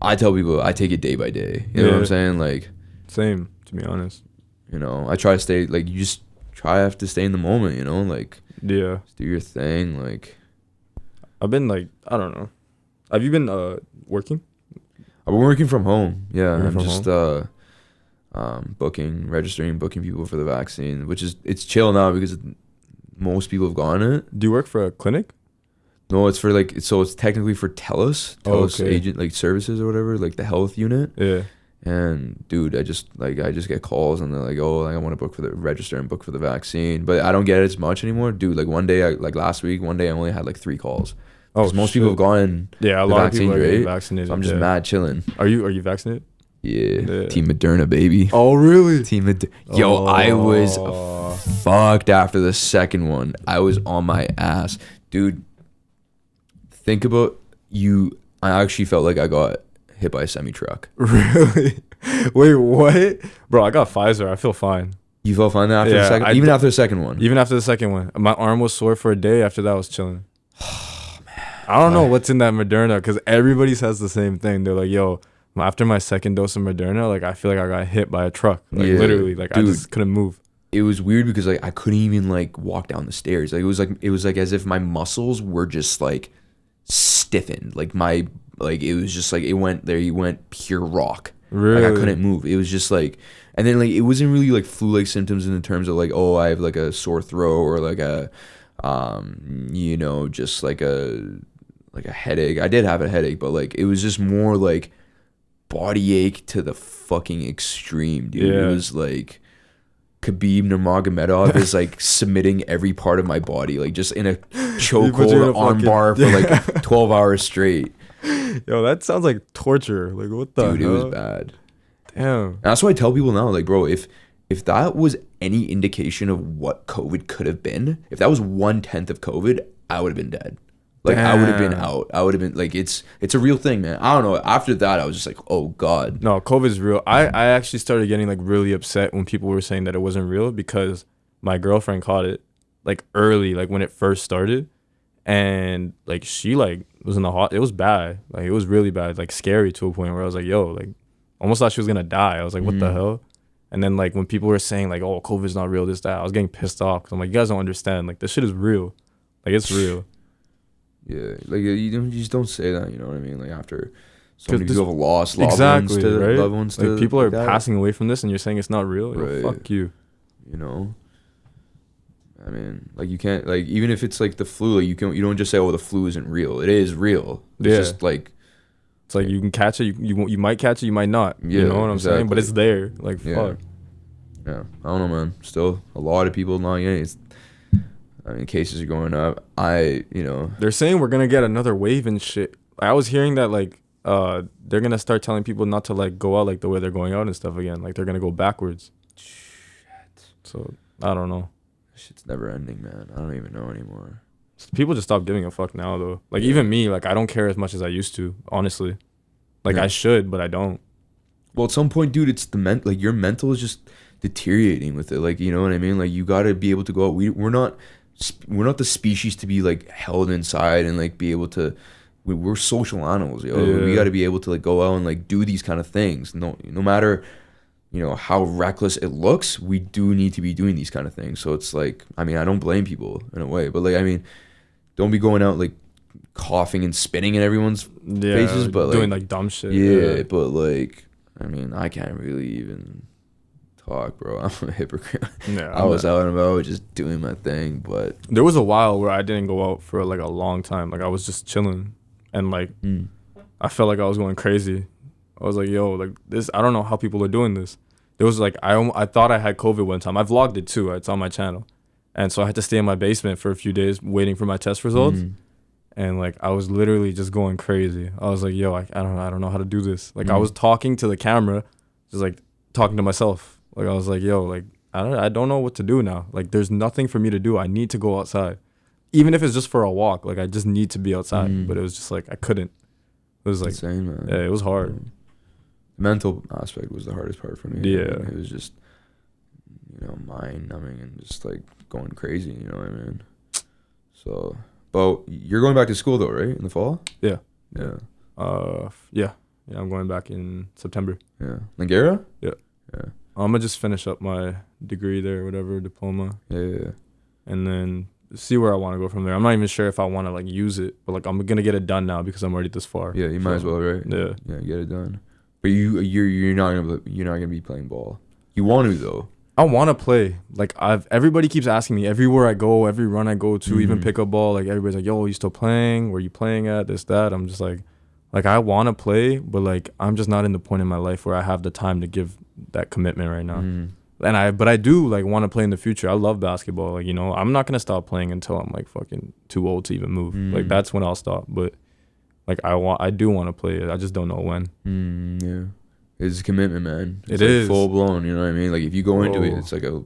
A: I tell people I take it day by day. You know what I'm saying? Like.
B: Same, to be honest.
A: You know, I try to stay, like, you just have to stay in the moment, you know? Like,
B: yeah.
A: Just do your thing, like.
B: I've been, like, I don't know. Have you been working?
A: I've been working from home. Yeah,
B: I'm
A: just registering, booking people for the vaccine, which is, it's chill now because most people have gotten it.
B: Do you work for a clinic?
A: No, it's for, like, so it's technically for TELUS agent, like, services or whatever, like the health unit.
B: Yeah.
A: And dude, I just get calls and they're like, oh, like, I want to register and book for the vaccine, but I don't get it as much anymore, dude. Like one day, last week, I only had like 3 calls. Oh, most people have gotten
B: a lot of people are getting vaccinated.
A: So I'm just mad chilling.
B: Are you vaccinated?
A: Yeah, Team Moderna, baby.
B: Oh really?
A: Team Moderna. Yo, I was fucked after the second one. I was on my ass, dude. Think about you. I actually felt like I got hit by a semi truck.
B: Really? Wait, what? Bro, I got Pfizer. I feel fine.
A: You felt fine after the second, even after the second one.
B: Even after the second one, my arm was sore for a day. After that, I was chilling. Oh, man. I don't know what's in that Moderna because everybody says the same thing. They're like, "Yo, after my second dose of Moderna, like I feel like I got hit by a truck. Like literally, like dude, I just couldn't move."
A: It was weird because like I couldn't even like walk down the stairs. Like it was like as if my muscles were just like stiffened. Like it was just like it went there. You went pure rock.
B: Really?
A: Like I couldn't move. It was just like, and then like it wasn't really like flu-like symptoms in the terms of like, oh, I have like a sore throat or like a, you know, just like a headache. I did have a headache, but like it was just more like body ache to the fucking extreme, dude.
B: Yeah.
A: It was like Khabib Nurmagomedov is like submitting every part of my body, like just in a chokehold arm bar for like 12 hours straight.
B: Yo, that sounds like torture. Like what the
A: dude,
B: hell?
A: It was bad.
B: Damn.
A: And that's why I tell people now, like, bro, if that was any indication of what COVID could have been, if that was 1/10 of COVID, I would have been dead. Like I would have been out. I would have been like, it's a real thing, man. I don't know. After that, I was just like, oh god.
B: No, COVID's real. I actually started getting like really upset when people were saying that it wasn't real because my girlfriend caught it like early, like when it first started, and like she like was in the hot. It was bad. Like it was really bad. Like scary to a point where I was like, yo, like almost thought she was gonna die. I was like, what the hell? And then like when people were saying like, oh, COVID's not real, this that, I was getting pissed off because I'm like, you guys don't understand. Like this shit is real. Like it's real.
A: Yeah, like you just don't say that, you know what I mean? Like after so many people have lost loved ones to
B: right?
A: loved ones to
B: like people are
A: that.
B: passing away from this, and you're saying it's not real.
A: Right.
B: Yo, fuck you.
A: You know, I mean, like you can't like even if it's like the flu, like you don't just say, oh, the flu isn't real. It is real. It's just like
B: it's like you can catch it. You might catch it. You might not.
A: Yeah,
B: you know what I'm saying? But it's there. Like fuck.
A: Yeah, I don't know, man. Still a lot of people not getting it. I mean, cases are going up. They're
B: saying we're gonna get another wave and shit. I was hearing that like they're gonna start telling people not to like go out like the way they're going out and stuff again. Like they're gonna go backwards. Shit. So I don't know.
A: Shit's never ending, man. I don't even know anymore.
B: People just stop giving a fuck now though. Like even me, like I don't care as much as I used to. Honestly, like I should, but I don't.
A: Well, at some point, dude, it's like your mental is just deteriorating with it. Like you know what I mean? Like you got to be able to go out. We're not the species to be like held inside and like be able to. We're social animals, yo. Yeah. We got to be able to like go out and like do these kind of things. No matter, how reckless it looks, we do need to be doing these kind of things. So it's like, I mean, I don't blame people in a way, but like, I mean, don't be going out like coughing and spitting in everyone's faces, but like
B: doing like dumb shit.
A: Yeah, but like, I mean, I can't really even talk, bro. I'm a hypocrite. Yeah, I was out and about just doing my thing, but
B: there was a while where I didn't go out for like a long time. Like I was just chilling, and like I felt like I was going crazy. I was like, yo, like this. I don't know how people are doing this. There was like I thought I had COVID one time. I vlogged it too. It's on my channel, and so I had to stay in my basement for a few days waiting for my test results. And like I was literally just going crazy. I was like, yo, I don't know how to do this. Like I was talking to the camera, just like talking to myself. Like I was like, yo, like I don't know what to do now. Like there's nothing for me to do. I need to go outside, even if it's just for a walk. Like I just need to be outside. But it was just like I couldn't. It was like
A: insane, man.
B: Yeah, it was hard.
A: The mental aspect was the hardest part for me.
B: Yeah,
A: it was just mind numbing and just like going crazy. You know what I mean? So, but you're going back to school though, right? In the fall?
B: Yeah.
A: Yeah.
B: Yeah. I'm going back in September.
A: Yeah. Nigeria?
B: Yeah.
A: Yeah.
B: I'm gonna just finish up my degree there, whatever, diploma.
A: Yeah.
B: And then see where I want to go from there. I'm not even sure if I want to like use it, but like I'm gonna get it done now because I'm already this far.
A: Yeah, you might as well, right?
B: Yeah.
A: Yeah, get it done. But you're not gonna be playing ball. You want to though.
B: I want to play. Like everybody keeps asking me everywhere I go, every run I go to, even pick up ball. Like everybody's like, "Yo, are you still playing? Where are you playing at? This, that." I'm just like I want to play, but like I'm just not in the point in my life where I have the time to give that commitment right now. And I do like want to play in the future. I love basketball. Like I'm not gonna stop playing until I'm like fucking too old to even move. Like that's when I'll stop. But like I do want to play it. I just don't know when.
A: Yeah. It's a commitment, man. It's
B: it
A: like
B: is
A: full blown. You know what I mean? Like if you go into it, it's like a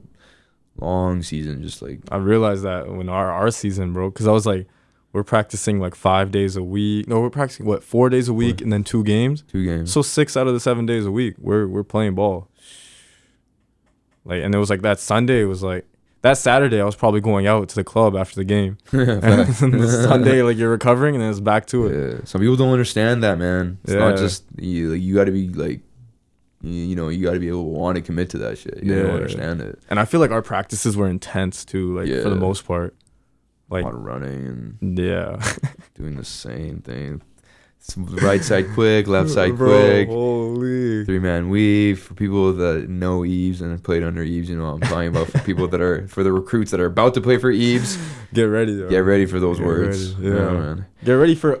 A: long season. Just like
B: I realized that when our season, bro, because I was like, we're practicing like 5 days a week. No, we're practicing 4 days a week and then 2 games.
A: 2 games.
B: So 6 out of the 7 days a week, we're playing ball. Like, and it was like that Sunday. It was like that Saturday. I was probably going out to the club after the game. And the Sunday, like you're recovering, and then it's back to it.
A: Yeah. Some people don't understand that, man. It's not just you got to be like, you know, you got to be able to want to commit to that shit. You don't understand it.
B: And I feel like our practices were intense too, like for the most part. Like
A: a lot of running and doing the same thing. Right side quick, left side quick.
B: Holy
A: 3-man weave. For people that know Eves and have played under Eves, you know what I'm talking about. For people that are, for the recruits that are about to play for Eves,
B: get ready though.
A: Get ready for those words.
B: Ready. Yeah, man. Get ready for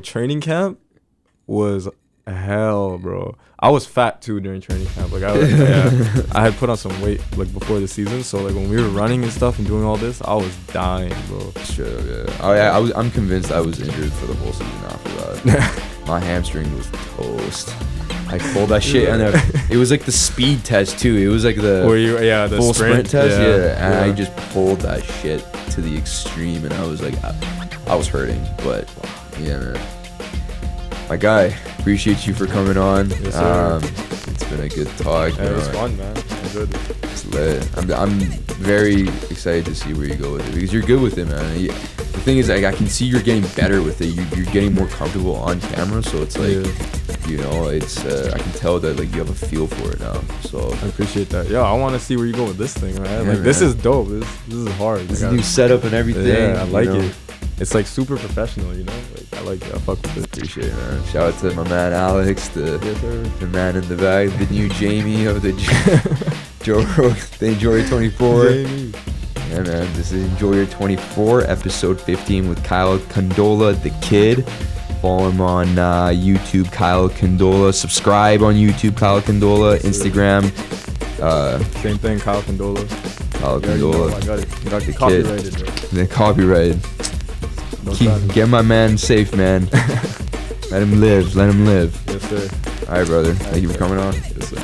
B: training camp was hell, bro. I was fat too during training camp. Like I had put on some weight like before the season. So like when we were running and stuff and doing all this, I was dying, bro.
A: Sure, I'm convinced I was injured for the whole season after that. My hamstring was toast. I pulled that shit, and it was like the speed test too. It was like the
B: the
A: full sprint test, and I
B: yeah.
A: just pulled that shit to the extreme, and I was like, I was hurting, but yeah, man. My guy, appreciate you for coming on.
B: Yes, sir.
A: It's been a good talk.
B: It was fun, man. I enjoyed it.
A: It's lit. I'm very excited to see where you go with it because you're good with it, man. The thing is, like, I can see you're getting better with it. You're getting more comfortable on camera, so it's like, you know, it's I can tell that like you have a feel for it now. So
B: I appreciate that. Yo, I want to see where you go with this thing, man. Like, man. This is dope. This is hard.
A: This new setup and everything.
B: Yeah, I like it. It's like super professional, you know. Like I like it. I fuck with it.
A: Appreciate it, man. Shout out to my man Alex, the man in the bag, the new Jamie of the Enjoyour24.
B: Jamie.
A: Yeah, man. This is Enjoyour24, episode 15 with Kyle Kondola, the kid. Follow him on YouTube, Kyle Kondola. Subscribe on YouTube, Kyle Kondola. Instagram.
B: Same thing, Kyle Kondola.
A: Kyle Kondola.
B: I got it.
A: Got the
B: Copyrighted,
A: kid. Then copyrighted. Get my man safe, man. Let him live.
B: Yes, sir.
A: All right, brother. Thank you for coming on.
B: Yes, sir.